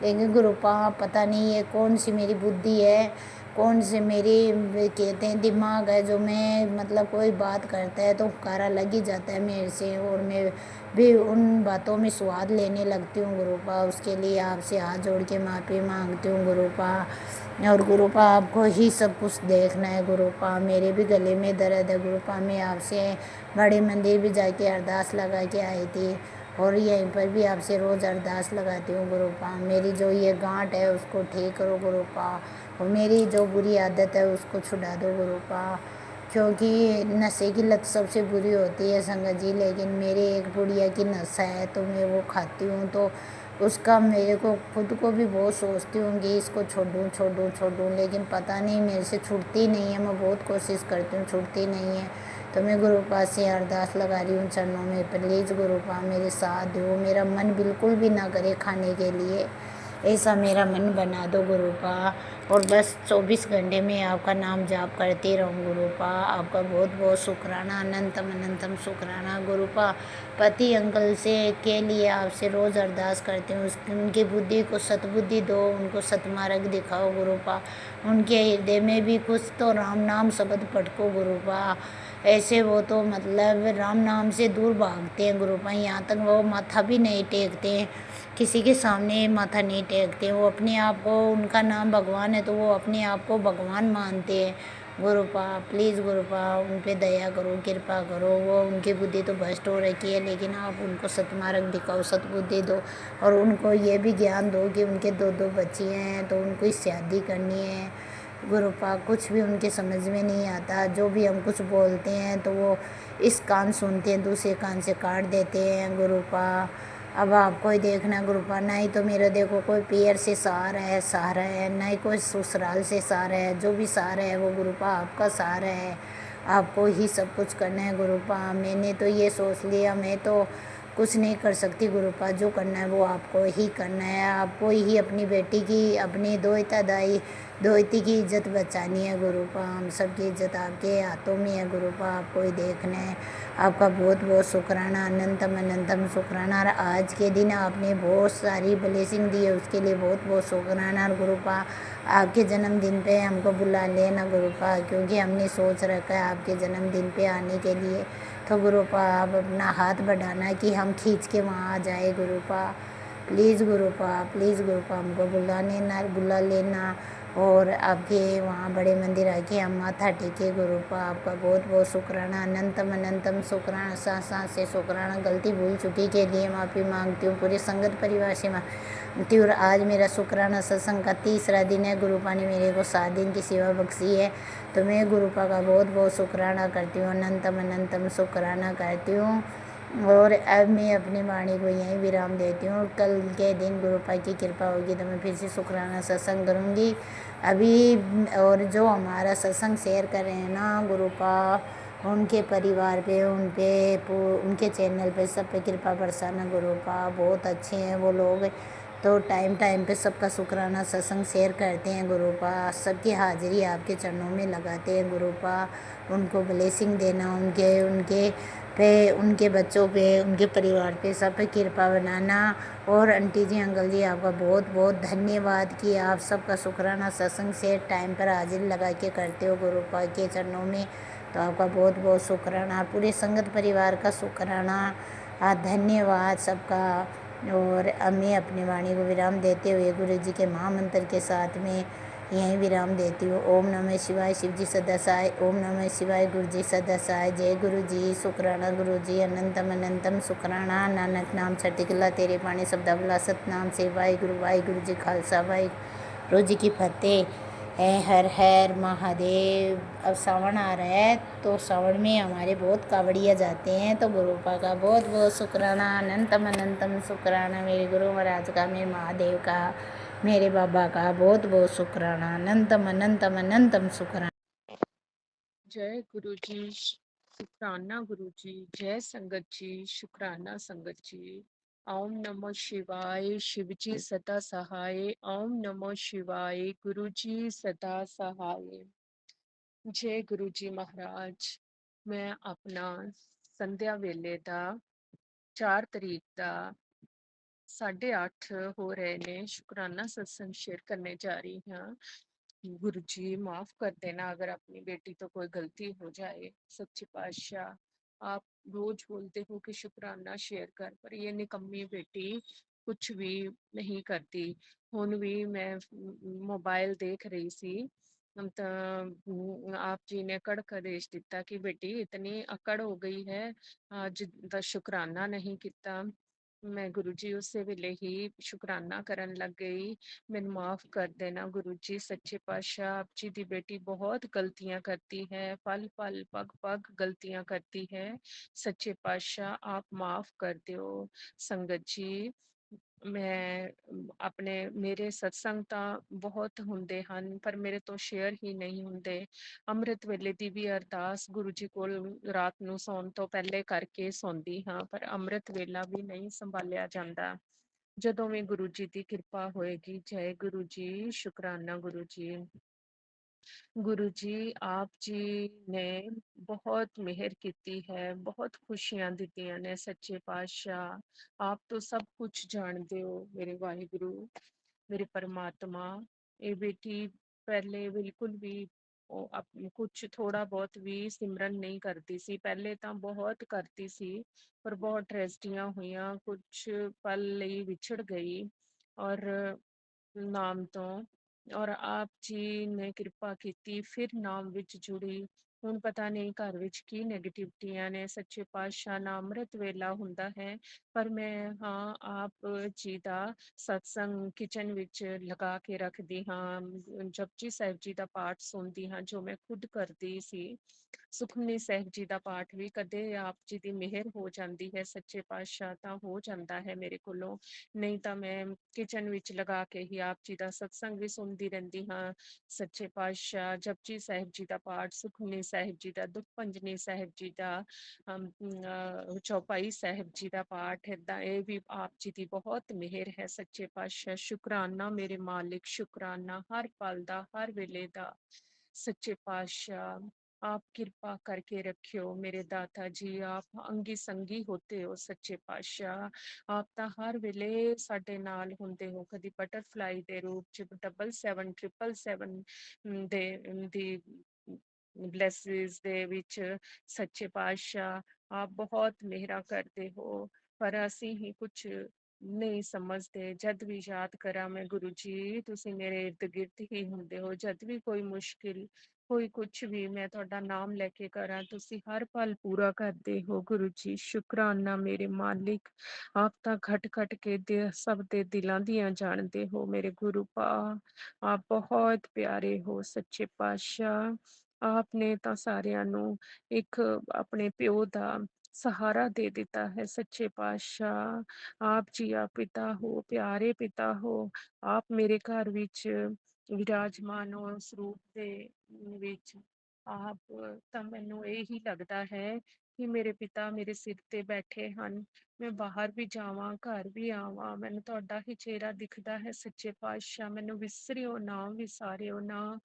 लेकिन गुरुपा पता नहीं है कौन सी मेरी बुद्धि है, कौन से मेरी कहते हैं दिमाग है, जो मैं मतलब कोई बात करता है तो हुक्कारा लग ही जाता है मेरे से, और मैं भी उन बातों में स्वाद लेने लगती हूँ गुरुपा। उसके लिए आपसे हाथ जोड़ के माफ़ी मांगती हूँ गुरुपा। और गुरुपा आपको ही सब कुछ देखना है गुरुपा, मेरे भी गले में दर्द है गुरुपा। मैं आपसे बड़े मंदिर भी जाके अरदास लगा के आई थी, और यहीं पर भी आपसे रोज़ अरदास लगाती हूँ गुरुपा। मेरी जो ये गांठ है उसको ठीक करो गुरुपा, और मेरी जो बुरी आदत है उसको छुड़ा दो गुरुपा। क्योंकि नशे की लत सबसे बुरी होती है संगत जी, लेकिन मेरे एक बुढ़िया की नशा है तो मैं वो खाती हूँ, तो उसका मेरे को खुद को भी बहुत सोचती हूँ कि इसको छोड़ूँ, लेकिन पता नहीं मेरे से छूटती नहीं है। मैं बहुत कोशिश करती हूँ, छूटती नहीं है। तो मैं गुरुपा से अरदास लगा रही हूँ चरणों में, प्लीज़ गुरुपा मेरे साथ दो, मेरा मन बिल्कुल भी ना करे खाने के लिए, ऐसा मेरा मन बना दो गुरुपा। और बस 24 घंटे में आपका नाम जाप करती रहूँ गुरुपा। आपका बहुत बहुत शुक्राना, अनंतम अनंतम शुक्राना गुरुपा। पति अंकल से के लिए आपसे रोज़ अरदास करती हूँ, उनकी बुद्धि को सतबुद्धि दो, उनको सतमार्ग दिखाओ गुरुपा। उनके हृदय में भी कुछ तो राम नाम शब्द पटको गुरुपा। ऐसे वो तो मतलब राम नाम से दूर भागते हैं गुरुपा, यहाँ तक वो माथा भी नहीं टेकते हैं, किसी के सामने माथा नहीं टेकते। वो अपने आप को, उनका नाम भगवान है तो वो अपने आप को भगवान मानते हैं गुरुपा। प्लीज़ गुरुपा उन पे दया करो, कृपा करो। वो उनकी बुद्धि तो भ्रष्ट हो रखी है, लेकिन आप उनको सतमार्ग दिखाओ, सतबुद्धि दो, और उनको ये भी ज्ञान दो कि उनके दो बच्चियाँ हैं तो उनको शादी करनी है गुरुपा। कुछ भी उनके समझ में नहीं आता, जो भी हम कुछ बोलते हैं तो वो इस कान सुनते हैं, दूसरे कान से काट देते हैं गुरुपा। अब आपको ही देखना है गुरुपा, ना ही तो मेरा देखो कोई पीर से सहारा है, ना ही कोई ससुराल से सहारा है। जो भी सहारा है वो गुरुपा आपका सहारा है, आपको ही सब कुछ करना है गुरुपा। मैंने तो ये सोच लिया, मैं तो कुछ नहीं कर सकती गुरुपा, जो करना है वो आपको ही करना है। आपको ही अपनी बेटी की, अपनी दोहिती की इज्जत बचानी है गुरुपा। हम सबकी इज्जत आपके हाथों में है गुरुपा, आपको ही देखना है। आपका बहुत बहुत शुक्राना, अनंतम अनंतम शुक्राना। और आज के दिन आपने बहुत सारी ब्लेसिंग दी है, उसके लिए बहुत बहुत शुक्राना गुरुपा। आपके जन्मदिन पे हमको बुला लेना गुरुपा, क्योंकि हमने सोच रखा है आपके जन्मदिन पे आने के लिए। तो गुरुपा आप अपना हाथ बढ़ाना कि हम खींच के वहाँ आ जाए गुरुपा। प्लीज़ गुरुपा हमको बुला लेना, और आपके वहाँ बड़े मंदिर आके हम माथा टेके गुरुपा। आपका बहुत बहुत शुक्राना, अनंतम अनंतम शुक्राना, सांस से शुक्राना। गलती भूल चुकी के लिए माफ़ी मांगती हूँ, पूरे संगत परिवार से मांगती हूँ। और आज मेरा शुक्राना सत्संग का 3रा दिन है, गुरुपा ने मेरे को 7 दिन की सेवा बख्शी है, तो मैं गुरुपा का बहुत बहुत शुक्राना करती हूँ, अनंतम अनंतम शुक्राना करती हूँ। और अब मैं अपनी वाणी को यहीं विराम देती हूँ। कल के दिन गुरुपा की कृपा होगी तो मैं फिर से शुक्राना सत्संग करूँगी अभी। और जो हमारा सत्संग शेयर कर रहे हैं ना गुरुपा, उनके परिवार पे, उनके चैनल पे सब पे कृपा बरसाना गुरुपा। बहुत अच्छे हैं वो लोग, तो टाइम पे सबका शुक्राना सत्संग शेयर करते हैं गुरुपा। सबकी हाजिरी आपके चरणों में लगाते हैं गुरुपा। उनको ब्लेसिंग देना, उनके बच्चों पे, उनके परिवार पे, सब पे कृपा बनाना। और आंटी जी, अंकल जी, आपका बहुत बहुत धन्यवाद कि आप सबका शुक्राना सत्संग से टाइम पर हाजिर लगा के करते हो गुरुपा के चरणों में, तो आपका बहुत बहुत शुक्राना। पूरे संगत परिवार का शुक्राना, धन्यवाद सबका। और अब मैं अपनी वाणी को विराम देते हुए गुरु जी के महामंत्र के साथ में यहीं विराम देती हूँ। ओम नमः शिवाय, शिव जी सदा सहाय। ओम नमः शिवाय, गुरु जी सदा सहाय। जय गुरु जी। शुक्राना गुरु जी, अनंतम अनंतम शुक्राना। नानक नाम छटिकला तेरे बाणी शब्दा बुला सतनाम से। वाहिगुरु जी खालसा, वाहिगुरु जी की फतेह है। हर हर महादेव। अब सावन आ रहा है, तो सावन में हमारे बहुत कावड़िया जाते हैं, तो गुरुपा का बहुत बहुत शुक्राना, अनंतम अनंतम शुक्राना। मेरे गुरु महाराज का, मेरे महादेव का, मेरे बाबा का बहुत बहुत शुक्राना, अनंतम अनंतम अनंतम शुक्राना। जय गुरु जी, शुक्राना गुरु जी। जय संगत जी, शुक्राना संगत जी। ओम नमः शिवाय, शिव जी सदा सहाय। ओम नमः शिवाय, गुरु जी सदा सहाय। जय गुरु जी महाराज। मैं अपना संध्या वेले ਦਾ 4 ਤਰੀਕ ਦਾ 8:30 ਹੋ ਰਹੇ ਨੇ ਸ਼ੁਕਰਾਨਾ सत्संग शेयर करने जा रही हूँ। गुरु जी माफ कर देना अगर अपनी बेटी तो कोई गलती हो जाए। सच्चे पातशाह आप रोज बोलते हो कि शुक्राना शेयर कर, पर ये निकम्मी बेटी कुछ भी नहीं करती। हुन भी मैं मोबाइल देख रही सी आप जी ने कड़क आदेश दिता कि बेटी इतनी अकड़ हो गई है, आज दा शुकराना नहीं किता। मैं गुरु जी उसे वेले ही शुकराना करन लग गई। मैनू माफ कर देना गुरु जी। सच्चे पातशाह आप जी दी बेटी बहुत गलतियां करती है, पल पल पग पग गलतियां करती है। सच्चे पातशाह आप माफ कर दियो। संगत जी मैं ਆਪਣੇ ਮੇਰੇ ਸਤਸੰਗ ਤਾਂ ਬਹੁਤ ਹੁੰਦੇ ਹਨ, ਪਰ ਮੇਰੇ ਤੋਂ ਸ਼ੇਅਰ ਹੀ ਨਹੀਂ ਹੁੰਦੇ। ਅੰਮ੍ਰਿਤ ਵੇਲੇ ਦੀ ਵੀ ਅਰਦਾਸ ਗੁਰੂ ਜੀ ਕੋਲ ਰਾਤ ਨੂੰ ਸੌਣ ਤੋਂ ਪਹਿਲੇ ਕਰਕੇ ਸੌਂਦੀ ਹਾਂ, ਪਰ ਅੰਮ੍ਰਿਤ ਵੇਲਾ ਵੀ ਨਹੀਂ ਸੰਭਾਲਿਆ ਜਾਂਦਾ। ਜਦੋਂ ਵੀ ਗੁਰੂ ਜੀ ਦੀ ਕਿਰਪਾ ਹੋਏਗੀ। ਜੈ ਗੁਰੂ ਜੀ, ਸ਼ੁਕਰਾਨਾ ਗੁਰੂ ਜੀ। गुरु जी आप जी ने बहुत मेहर की है, बहुत खुशियां दित्तियां ने। सच्चे पातशाह आप तो सब कुछ जानते हो। मेरे वाहिगुरु, मेरे परमात्मा, ये बेटी पहले बिल्कुल भी कुछ थोड़ा बहुत भी सिमरन नहीं करती सी। पहले तो बहुत करती सी, पर बहुत ट्रेजडियां हुईयां, कुछ पल ਲਈ ਵਿਛੜ गई और ਨਾਮ ਤੋਂ। ਔਰ ਆਪ ਜੀ ਨੇ ਕਿਰਪਾ ਕੀਤੀ, ਫਿਰ ਨਾਮ ਵਿੱਚ ਜੁੜੀ। ਹੁਣ ਪਤਾ ਨਹੀਂ ਘਰ ਵਿੱਚ ਕੀ ਨੈਗੇਟਿਵਿਟੀਆਂ ਨੇ। ਸੱਚੇ ਪਾਤਸ਼ਾਹ ਨਾ ਅੰਮ੍ਰਿਤ ਵੇਲਾ ਹੁੰਦਾ ਹੈ, ਪਰ ਮੈਂ ਹਾਂ ਆਪ ਜੀ ਦਾ ਸਤਸੰਗ ਕਿਚਨ ਵਿੱਚ ਲਗਾ ਕੇ ਰੱਖਦੀ ਹਾਂ। ਜਪਜੀ ਸਾਹਿਬ ਜੀ ਦਾ ਪਾਠ ਸੁਣਦੀ ਹਾਂ, ਜੋ ਮੈਂ ਖੁਦ ਕਰਦੀ ਸੀ। ਸੁਖਮਨੀ ਸਾਹਿਬ ਜੀ ਦਾ ਪਾਠ ਵੀ ਕਦੇ ਆਪ ਜੀ ਦੀ ਮਿਹਰ ਹੋ ਜਾਂਦੀ ਹੈ, ਸੱਚੇ ਪਾਤਸ਼ਾਹ ਤਾਂ ਹੋ ਜਾਂਦਾ ਹੈ ਮੇਰੇ ਕੋਲੋਂ। ਨਹੀਂ ਤਾਂ ਮੈਂ ਕਿਚਨ ਵਿੱਚ ਲਗਾ ਕੇ ਹੀ ਆਪ ਜੀ ਦਾ ਸਤਸੰਗ ਵੀ ਸੁਣਦੀ ਰਹਿੰਦੀ ਹਾਂ। ਸੱਚੇ ਪਾਤਸ਼ਾਹ ਜਪਜੀ ਸਾਹਿਬ ਜੀ ਦਾ ਪਾਠ, ਸੁਖਮਨੀ ਸਾਹਿਬ ਜੀ ਦਾ, ਦੁਖ ਭੰਜਨੀ ਸਾਹਿਬ ਜੀ ਦਾ, ਚੌਪਾਈ ਸਾਹਿਬ ਜੀ ਦਾ ਪਾਠ, ਏਦਾਂ ਇਹ ਵੀ ਆਪ ਜੀ ਦੀ ਬਹੁਤ ਮਿਹਰ ਹੈ। ਸੱਚੇ ਪਾਤਸ਼ਾਹ ਸ਼ੁਕਰਾਨਾ ਮੇਰੇ ਮਾਲਿਕ, ਸ਼ੁਕਰਾਨਾ ਹਰ ਪਲ ਦਾ, ਹਰ ਵੇਲੇ ਦਾ। ਸੱਚੇ ਪਾਤਸ਼ਾਹ आप कृपा करके रखियो मेरे दाता जी। आप अंगी संगी होते हो सच्चे पातशाह। आप ਤਾਂ ਹਰ ਵੇਲੇ ਸਾਡੇ ਨਾਲ ਹੁੰਦੇ ਹੋ, ਕਦੀ ਬਟਰਫਲਾਈ ਦੇ ਰੂਪ ਚ 7777 ਦੇ ਦੀ ਬਲੈਸਿਸ ਦੇ ਵਿੱਚ। ਸੱਚੇ ਪਾਤਸ਼ਾਹ ਆਪ ਬਹੁਤ ਮਿਹਰਾਂ ਕਰਦੇ ਹੋ, ਪਰ ਅਸੀਂ ਹੀ ਕੁਛ ਨਹੀਂ ਸਮਝਦੇ। ਜਦ ਵੀ ਯਾਦ ਕਰਾਂ ਮੈਂ ਗੁਰੂ ਜੀ, ਤੁਸੀਂ ਮੇਰੇ ਇਰਦ ਗਿਰਦ ਹੀ ਹੁੰਦੇ ਹੋ। ਜਦ ਵੀ ਕੋਈ ਮੁਸ਼ਕਿਲ, ਕੋਈ ਕੁਛ ਵੀ ਮੈਂ ਤੁਹਾਡਾ ਨਾਮ ਲੈ ਕੇ ਕਰਾਂ, ਤੁਸੀਂ ਹਰ ਪਲ ਪੂਰਾ ਕਰਦੇ ਹੋ ਗੁਰੂ ਜੀ। ਸ਼ੁਕਰਾਨਾ ਮੇਰੇ ਮਾਲਿਕ। ਆਪ ਤਾਂ ਖਟ ਖਟ ਕੇ ਸਭ ਦੇ ਦਿਲਾਂ ਦੀਆਂ ਜਾਣਦੇ ਹੋ ਮੇਰੇ ਗੁਰੂ ਪਾ। ਆਪ ਬਹੁਤ ਪਿਆਰੇ ਹੋ ਸੱਚੇ ਪਾਤਸ਼ਾਹ। ਆਪ ਨੇ ਤਾਂ ਸਾਰਿਆਂ ਨੂੰ ਇੱਕ ਆਪਣੇ ਪਿਓ ਦਾ ਸਹਾਰਾ ਦੇ ਦਿੱਤਾ ਹੈ। ਸੱਚੇ ਪਾਤਸ਼ਾਹ ਆਪ ਜੀ ਆ ਪਿਤਾ ਹੋ, ਪਿਆਰੇ ਪਿਤਾ ਹੋ। ਆਪ ਮੇਰੇ ਘਰ ਵਿੱਚ ਵਿਰਾਜਮਾਨ ਹੋ ਉਸ ਰੂਪ ਦੇ ਵਿੱਚ। ਆਪ ਤਾਂ ਮੈਨੂੰ ਇਹੀ ਲੱਗਦਾ ਹੈ ਕਿ ਮੇਰੇ ਪਿਤਾ ਮੇਰੇ ਸਿਰ ਤੇ ਬੈਠੇ ਹਨ। ਮੈਂ ਬਾਹਰ ਵੀ ਜਾਵਾਂ, ਘਰ ਵੀ ਆਵਾਂ, ਮੈਨੂੰ ਤੁਹਾਡਾ ਹੀ ਚਿਹਰਾ ਦਿਖਦਾ ਹੈ। ਸੱਚੇ ਪਾਤਸ਼ਾਹ ਮੈਨੂੰ ਵਿਸਰਿਓ ਨਾ, ਵਿਸਾਰਿਓ ਨਾ।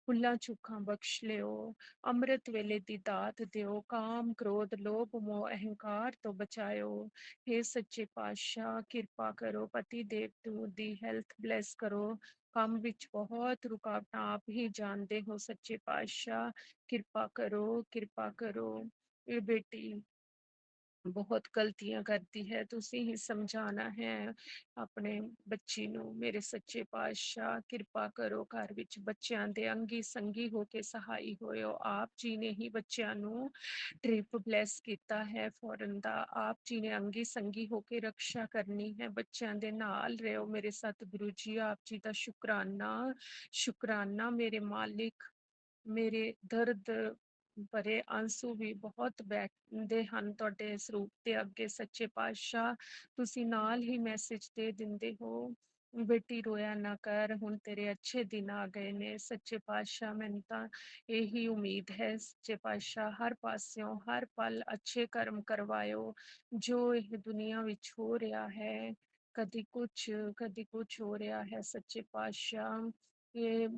ਭੁੱਲਾਂ ਚੁੱਕਾਂ ਬਖਸ਼ ਲਿਓ, ਅੰਮ੍ਰਿਤ ਵੇਲੇ ਦੀ ਦਾਤ ਦਿਓ, ਕਾਮ ਕ੍ਰੋਧ ਲੋਭ ਮੋਹ ਅਹੰਕਾਰ ਤੋਂ ਬਚਾਇਓ। हे ਸੱਚੇ ਪਾਤਸ਼ਾਹ ਕਿਰਪਾ ਕਰੋ, ਪਤੀ ਦੇਵ ਦੀ ਹੈਲਥ ਬਲੈਸ ਕਰੋ। ਕੰਮ ਵਿੱਚ ਬਹੁਤ ਰੁਕਾਵਟਾਂ ਆਪ ਹੀ ਜਾਣਦੇ ਹੋ ਸੱਚੇ ਪਾਤਸ਼ਾਹ। ਕਿਰਪਾ ਕਰੋ, ਕਿਰਪਾ ਕਰੋ। ਇਹ ਬੇਟੀ ਬਹੁਤ ਗਲਤੀਆਂ ਕਰਦੀ ਹੈ, ਤੁਸੀਂ ਹੀ ਸਮਝਾਉਣਾ ਹੈ ਆਪਣੇ ਬੱਚੀ ਨੂੰ। ਮੇਰੇ ਸੱਚੇ ਪਾਤਸ਼ਾਹ ਕਿਰਪਾ ਕਰੋ, ਘਰ ਵਿੱਚ ਬੱਚਿਆਂ ਦੇ ਅੰਗੀ ਸੰਗੀ ਹੋ ਕੇ ਸਹਾਈ ਹੋਇਓ। ਆਪ ਜੀ ਨੇ ਹੀ ਬੱਚਿਆਂ ਨੂੰ ਟ੍ਰਿਪ ਬਲੈਸ ਕੀਤਾ ਹੈ ਫੋਰਨ ਦਾ, ਆਪ ਜੀ ਨੇ ਅੰਗੀ ਸੰਗੀ ਹੋ ਕੇ ਰਕਸ਼ਾ ਕਰਨੀ ਹੈ, ਬੱਚਿਆਂ ਦੇ ਨਾਲ ਰਹੋ ਮੇਰੇ ਸਤਿਗੁਰੂ ਜੀ। ਆਪ ਜੀ ਦਾ ਸ਼ੁਕਰਾਨਾ, ਸ਼ੁਕਰਾਨਾ ਮੇਰੇ ਮਾਲਿਕ। ਮੇਰੇ ਦਰਦ ਭਰੇ ਆਂਸੂ ਵੀ ਬਹੁਤ ਬਹਿੰਦੇ ਹਨ ਤੁਹਾਡੇ ਸਰੂਪ ਦੇ ਅੱਗੇ ਸੱਚੇ ਪਾਤਸ਼ਾਹ। ਤੁਸੀਂ ਨਾਲ ਹੀ ਮੈਸੇਜ ਦੇ ਦਿੰਦੇ ਹੋ, ਬੇਟੀ ਰੋਇਆ ਨਾ ਕਰ, ਹੁਣ ਤੇਰੇ ਅੱਛੇ ਦਿਨ ਆ ਗਏ ਨੇ। ਸੱਚੇ ਪਾਤਸ਼ਾਹ ਮੈਨੂੰ ਤਾਂ ਇਹੀ ਉਮੀਦ ਹੈ ਸੱਚੇ ਪਾਤਸ਼ਾਹ, ਹਰ ਪਾਸਿਓਂ ਹਰ ਪਲ ਅੱਛੇ ਕਰਮ ਕਰਵਾਇਓ। ਜੋ ਇਹ ਦੁਨੀਆ ਵਿੱਚ ਹੋ ਰਿਹਾ ਹੈ, ਕਦੀ ਕੁਛ ਹੋ ਰਿਹਾ ਹੈ ਸੱਚੇ ਪਾਤਸ਼ਾਹ, ਇਹ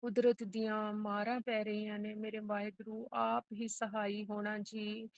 ਕੁਦਰਤ ਦੀਆਂ ਮਾਰਾਂ ਪੈ ਰਹੀਆਂ ਨੇ ਮੇਰੇ ਵਾਹਿਗੁਰੂ। ਆਪ ਹੀ ਸਹਾਈ ਹੋਣਾ ਜੀ,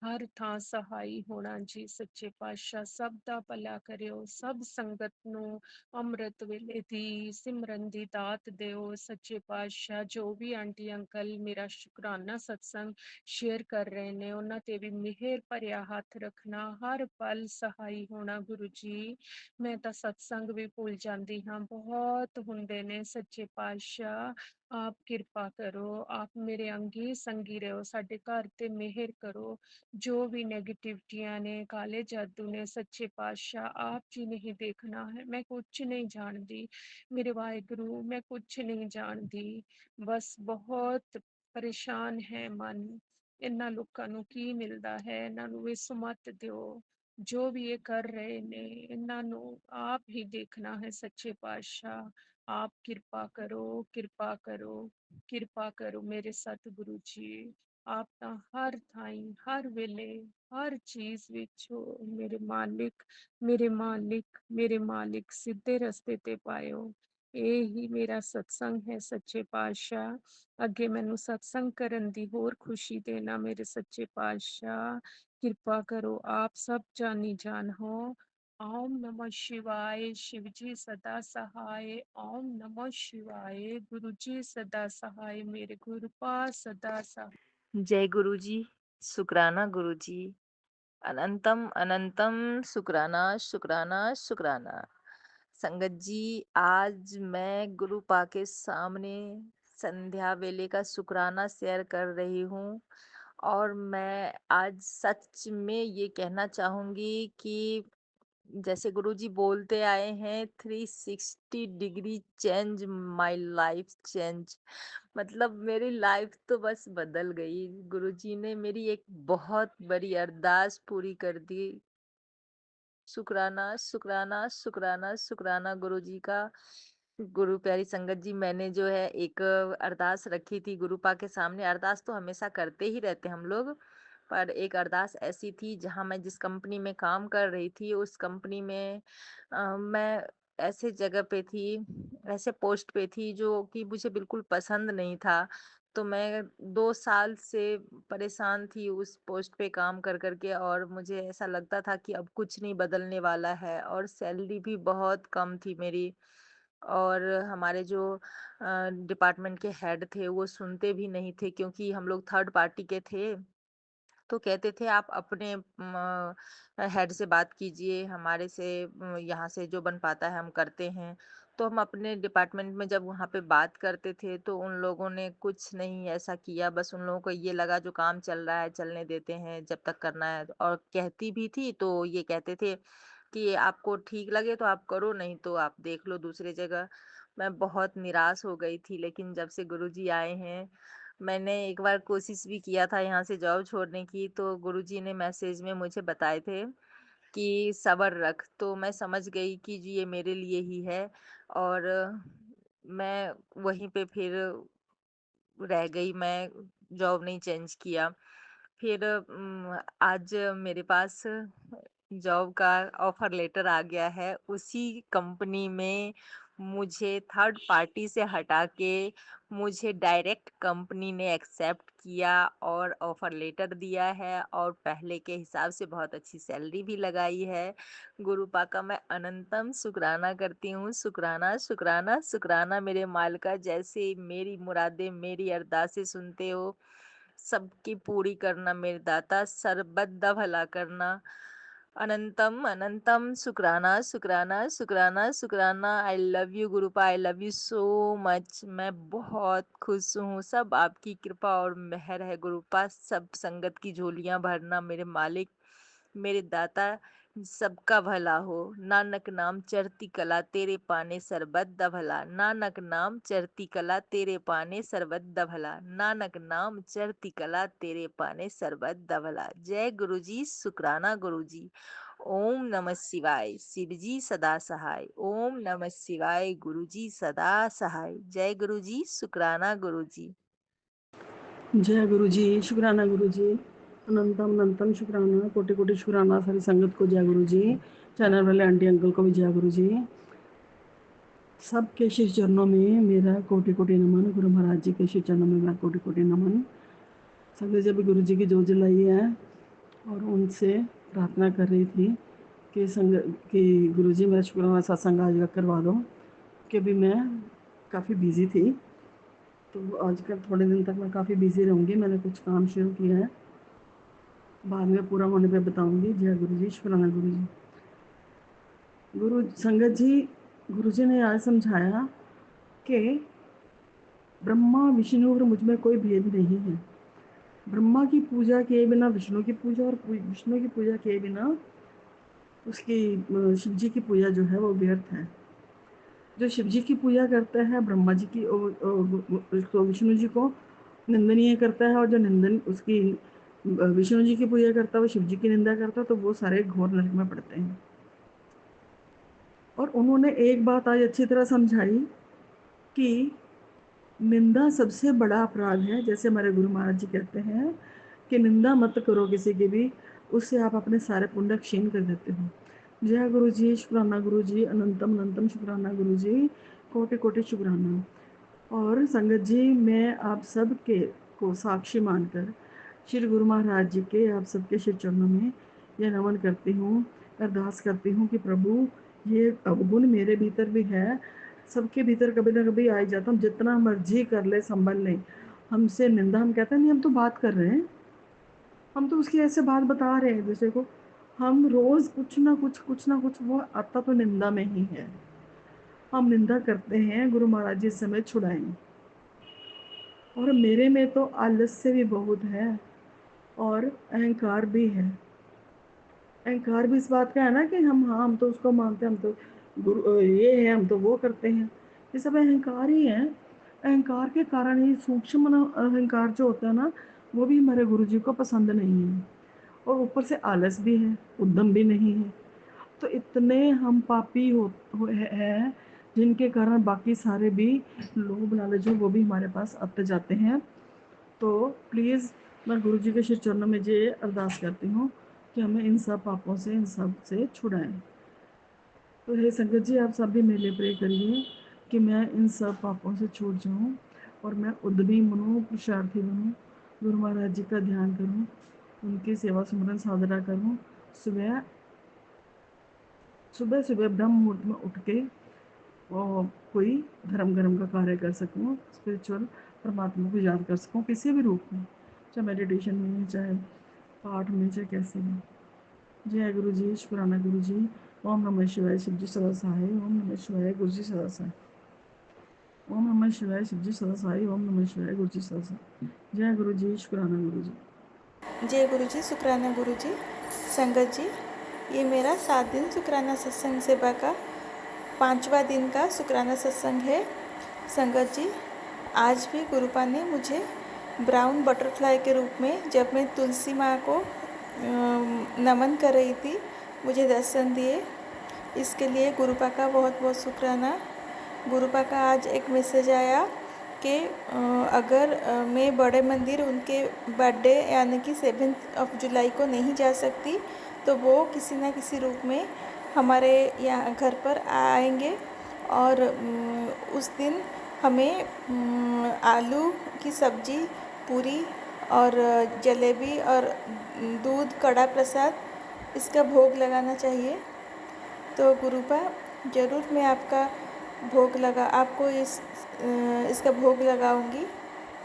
ਹਰ ਥਾਂ ਸਹਾਈ ਹੋਣਾ ਜੀ ਸੱਚੇ ਪਾਤਸ਼ਾਹ। ਸਭ ਦਾ ਭਲਾ ਕਰਿਓ, ਸਭ ਸੰਗਤ ਨੂੰ ਅੰਮ੍ਰਿਤ ਵੇਲੇ ਦੀ ਸਿਮਰਨ ਦੀ ਦਾਤ ਦਿਓ ਸੱਚੇ ਪਾਤਸ਼ਾਹ। ਜੋ ਵੀ ਆਂਟੀ ਅੰਕਲ ਮੇਰਾ ਸ਼ੁਕਰਾਨਾ ਸਤਸੰਗ ਸ਼ੇਅਰ ਕਰ ਰਹੇ ਨੇ, ਉਹਨਾਂ ਤੇ ਵੀ ਮਿਹਰ ਭਰਿਆ ਹੱਥ ਰੱਖਣਾ, ਹਰ ਪਲ ਸਹਾਈ ਹੋਣਾ ਗੁਰੂ ਜੀ। ਮੈਂ ਤਾਂ ਸਤਸੰਗ ਵੀ ਭੁੱਲ ਜਾਂਦੀ ਹਾਂ, ਬਹੁਤ ਹੁੰਦੇ ਨੇ ਸੱਚੇ ਪਾਤਸ਼ਾਹ। ਆਪ ਕਿਰਪਾ ਕਰੋ, ਆਪ ਮੇਰੇ ਅੰਗੀ ਸੰਗੀ ਰਹੋ, ਸਾਡੇ ਘਰ ਤੇ ਮਿਹਰ ਕਰੋ। ਜੋ ਵੀ ਨੈਗੇਟਿਵਿਟੀਆਂ ਨੇ, ਕਾਲੇ ਜਾਦੂ ਨੇ ਸੱਚੇ ਪਾਤਸ਼ਾਹ, ਆਪ ਜੀ ਨੇ ਹੀ ਦੇਖਣਾ ਹੈ। ਮੈਂ ਕੁਛ ਨਹੀਂ ਜਾਣਦੀ ਮੇਰੇ ਵਾਹਿਗੁਰੂ, ਮੈਂ ਕੁਛ ਨਹੀਂ ਜਾਣਦੀ, ਬਸ ਬਹੁਤ ਪਰੇਸ਼ਾਨ ਹੈ ਮਨ। ਇਹਨਾਂ ਲੋਕਾਂ ਨੂੰ ਕੀ ਮਿਲਦਾ ਹੈ, ਇਹਨਾਂ ਨੂੰ ਵੀ ਸੁਮਤ ਦਿਓ। ਜੋ ਵੀ ਇਹ ਕਰ ਰਹੇ ਨੇ, ਇਹਨਾਂ ਨੂੰ ਆਪ ਹੀ ਦੇਖਣਾ ਹੈ ਸੱਚੇ ਪਾਤਸ਼ਾਹ। ਆਪ ਕਿਰਪਾ ਕਰੋ, ਕਿਰਪਾ ਕਰੋ, ਕਿਰਪਾ ਕਰੋ ਮੇਰੇ ਸਤਿਗੁਰੂ ਜੀ। ਆਪ ਤਾਂ ਹਰ ਥਾਈਂ, ਹਰ ਵੇਲੇ, ਹਰ ਚੀਜ਼ ਵਿੱਚ ਹੋ ਮੇਰੇ ਮਾਲਿਕ, ਮੇਰੇ ਮਾਲਿਕ, ਮੇਰੇ ਮਾਲਿਕ। ਸਿੱਧੇ ਰਸਤੇ ਤੇ ਪਾਇਓ, ਇਹ ਹੀ ਮੇਰਾ ਸਤਸੰਗ ਹੈ ਸੱਚੇ ਪਾਤਸ਼ਾਹ। ਅੱਗੇ ਮੈਨੂੰ ਸਤਸੰਗ ਕਰਨ ਦੀ ਹੋਰ ਖੁਸ਼ੀ ਦੇਣਾ ਮੇਰੇ ਸੱਚੇ ਪਾਤਸ਼ਾਹ। ਕਿਰਪਾ ਕਰੋ, ਆਪ ਸਭ ਜਾਨੀ ਜਾਨ ਹੋ। ओम नमः शिवाय, शिव जी सदा सहाय। ओम नमः शिवाय, गुरु जी सदा सहाय, मेरे गुरुपा सदा सहाय। जय गुरु जी। शुक्राना गुरु जी। अनंतम अनंतम शुक्राना शुक्राना शुक्राना। संगत जी, आज मैं गुरु पा के सामने संध्या वेले का शुक्राना शेयर कर रही हूँ। और मैं आज सच में ये कहना चाहूँगी कि जैसे गुरुजी बोलते आए हैं, 360 degree change, my life change. मतलब मेरी लाइफ तो बस बदल गई। गुरुजी ने मेरी एक बहुत बड़ी अरदास पूरी कर दी। शुक्राना शुक्राना शुक्राना शुक्राना गुरुजी का। गुरु प्यारी संगत जी, मैंने जो है एक अरदास रखी थी गुरुपा के सामने। अरदास तो हमेशा करते ही रहते हम लोग, पर एक अरदास ऐसी थी जहाँ मैं जिस कंपनी में काम कर रही थी, उस कंपनी में मैं ऐसे जगह पे थी, ऐसे पोस्ट पे थी जो कि मुझे बिल्कुल पसंद नहीं था। तो मैं 2 साल से परेशान थी उस पोस्ट पे काम कर कर के, और मुझे ऐसा लगता था कि अब कुछ नहीं बदलने वाला है, और सैलरी भी बहुत कम थी मेरी। और हमारे जो डिपार्टमेंट के हेड थे वो सुनते भी नहीं थे, क्योंकि हम लोग थर्ड पार्टी के थे। तो कहते थे आप अपने हेड से बात कीजिए, हमारे से यहाँ से जो बन पाता है हम करते हैं। तो हम अपने डिपार्टमेंट में जब वहाँ पे बात करते थे तो उन लोगों ने कुछ नहीं ऐसा किया, बस उन लोगों को ये लगा जो काम चल रहा है चलने देते हैं जब तक करना है। और कहती भी थी तो ये कहते थे कि आपको ठीक लगे तो आप करो, नहीं तो आप देख लो दूसरी जगह। मैं बहुत निराश हो गई थी, लेकिन जब से गुरुजी आए हैं, मैंने एक बार कोशिश भी किया था यहाँ से जॉब छोड़ने की, तो गुरुजी ने मैसेज में मुझे बताए थे कि सब्र रख। तो मैं समझ गई कि जी ये मेरे लिए ही है। और मैं वहीं पे फिर रह गई, मैं जॉब नहीं चेंज किया। फिर आज मेरे पास जॉब का ऑफर लेटर आ गया है। उसी कंपनी में मुझे थर्ड पार्टी से हटा के मुझे डायरेक्ट कंपनी ने एक्सेप्ट किया और ऑफर लेटर दिया है, और पहले के हिसाब से बहुत अच्छी सैलरी भी लगाई है। गुरुपा का मैं अनंतम शुक्राना करती हूँ। शुक्राना शुक्राना शुक्राना मेरे मालिका, जैसे मेरी मुरादें मेरी अरदासें सुनते हो, सबकी पूरी करना मेरे दाता, सर्वदा भला करना। अनंतम अनंतम शुक्राना शुक्राना शुक्राना शुक्राना। I love you गुरुपा, I love you so much. मैं बहुत खुश हूँ, सब आपकी कृपा और मेहर है गुरुपा। सब संगत की झोलियां भरना मेरे मालिक, मेरे दाता। सबका भला हो। नानक नाम चढ़ती कला, तेरे पाने सर्वदा भला। नानक नाम चढ़ती कला, तेरे पाने सर्वदा भला। नानक नाम चढ़ती कला, तेरे पाने सर्वदा भला। जय गुरु जी, शुक्राना गुरु जी। ओम नमः शिवाय, शिव जी सदा सहाय। ओम नमः शिवाय, गुरु जी सदा सहाय। जय गुरु जी, शुक्राना गुरु जी। जय गुरु जी, शुक्राना गुरु जी। अनंतम अनंतम शुक्राना, कोटि कोटि शुक्राना सारी संगत को जय गुरु जी। चैनल वाले आंटी अंकल को भी जय गुरु जी। सबके श्री चरणों में मेरा कोटि कोटि नमन। गुरु महाराज जी के श्री चरणों में मेरा कोटि कोटि नमन। संगत जब गुरु जी की जोत जलाई है और उनसे प्रार्थना कर रही थी कि गुरु जी मेरा शुक्राना सत्संग आज का करवा दो, कि अभी मैं काफ़ी बिजी थी, तो आजकल थोड़े दिन तक मैं काफ़ी बिजी रहूँगी। मैंने कुछ काम शुरू किया है, बाद में पूरा होने पे बताऊंगी। जय गुरु जी, शुक्राना गुरु जी। गुरु संगत जी, गुरु जी ने आज समझाया कि ब्रह्मा विष्णु और मुझ में कोई भेद नहीं है। ब्रह्मा की पूजा किए बिना विष्णु की पूजा, और विष्णु की पूजा किए बिना उसकी शिव जी की पूजा जो है वो व्यर्थ है। जो शिव जी की पूजा करता है ब्रह्मा जी की तो विष्णु जी को निंदनीय करता है, और जो निंदन उसकी विष्णु जी की पूजा करता है वो शिव जी की निंदा करता है, तो वो सारे घोर नरक में पड़ते हैं। और उन्होंने एक बात आज अच्छी तरह समझाई कि निंदा सबसे बड़ा अपराध है। जैसे हमारे गुरु महाराज जी कहते हैं कि निंदा मत करो किसी की भी, उससे आप अपने सारे पुण्य क्षीण कर देते हो। जय गुरु जी, शुक्राना गुरु जी। अनंतम अनंतम शुक्राना गुरु जी, कोटि कोटि शुक्राना। और संगत जी, मैं आप सब के को साक्षी मानकर श्री गुरु महाराज जी के आप सबके श्री चरणों में यह नमन करती हूँ, अरदास करती हूँ कि प्रभु ये अवगुण मेरे भीतर भी है, सबके भीतर कभी ना कभी आ जाता हूँ। जितना मर्जी कर ले संभल ले, हमसे निंदा, हम कहते हैं नहीं हम तो बात कर रहे हैं, हम तो उसकी ऐसे बात बता रहे हैं दूसरे को। हम रोज़ कुछ ना कुछ वो आता तो निंदा में ही है। हम निंदा करते हैं, गुरु महाराज जी इस समय छुड़ाएं। और मेरे में तो आलस्य भी बहुत है और अहंकार भी है। अहंकार भी इस बात का है ना कि हम तो उसको मानते हैं, हम तो गुरु ये है, हम तो वो करते हैं। ये सब अहंकार ही है। अहंकार के कारण ही सूक्ष्म अहंकार जो होता है ना, वो भी हमारे गुरु जी को पसंद नहीं है। और ऊपर से आलस भी है, उद्यम भी नहीं है। तो इतने हम पापी हैं जिनके कारण बाकी सारे भी लोभ लालच जो वो भी हमारे पास आते जाते हैं। तो प्लीज़ मैं गुरु जी के श्री चरणों में ये अरदास करती हूँ कि हमें इन सब पापों से, इन सब से छुड़ाएं। तो हे संगत जी, आप सब भी मेरे लिए प्रे करिए कि मैं इन सब पापों से छूट जाऊँ और मैं उद्यमी बनूँ, पुरुषार्थी बनूँ, गुरु महाराज जी का ध्यान करूँ, उनकी सेवा सुमरन साधना करूँ। सुबह सुबह सुबह ब्रह्म मुहूर्त में उठ के और कोई धर्म कर्म का कार्य कर सकूँ, स्पिरिचुअल परमात्मा को याद कर सकूँ किसी भी रूप में, चाहे मेडिटेशन में, चाहे पाठ में, चाहे कैसे भी। जय गुरु जी, शुक्राना गुरु जी। ओम नमः शिवाय, शिव जी सदा सहाय। ओम नमः शिवाय, गुरु जी सदा सहाय। ओम नमः शिवाय, शिव जी सदा सहाय। ओम नमः शिवाय, गुरु जी सदा सहाय। जय गुरु जी, शुक्राना गुरु जी। जय गुरु जी, शुक्राना गुरु जी। संगत जी, ये मेरा 7 दिन शुक्राना सत्संग सेवा का 5वां दिन का शुक्राना सत्संग है। संगत जी, आज भी गुरुपा ने मुझे ब्राउन बटरफ्लाई के रूप में, जब मैं तुलसी माँ को नमन कर रही थी, मुझे दर्शन दिए। इसके लिए गुरुपा का बहुत बहुत शुक्राना। गुरुपा का आज एक मैसेज आया कि अगर मैं बड़े मंदिर उनके बर्थडे यानी कि 7 जुलाई को नहीं जा सकती, तो वो किसी न किसी रूप में हमारे यहाँ घर पर आएंगे और उस दिन हमें आलू की सब्ज़ी, पूरी और जलेबी और दूध, कड़ा प्रसाद, इसका भोग लगाना चाहिए। तो गुरुपा, ज़रूर मैं आपका भोग इसका भोग लगाऊंगी।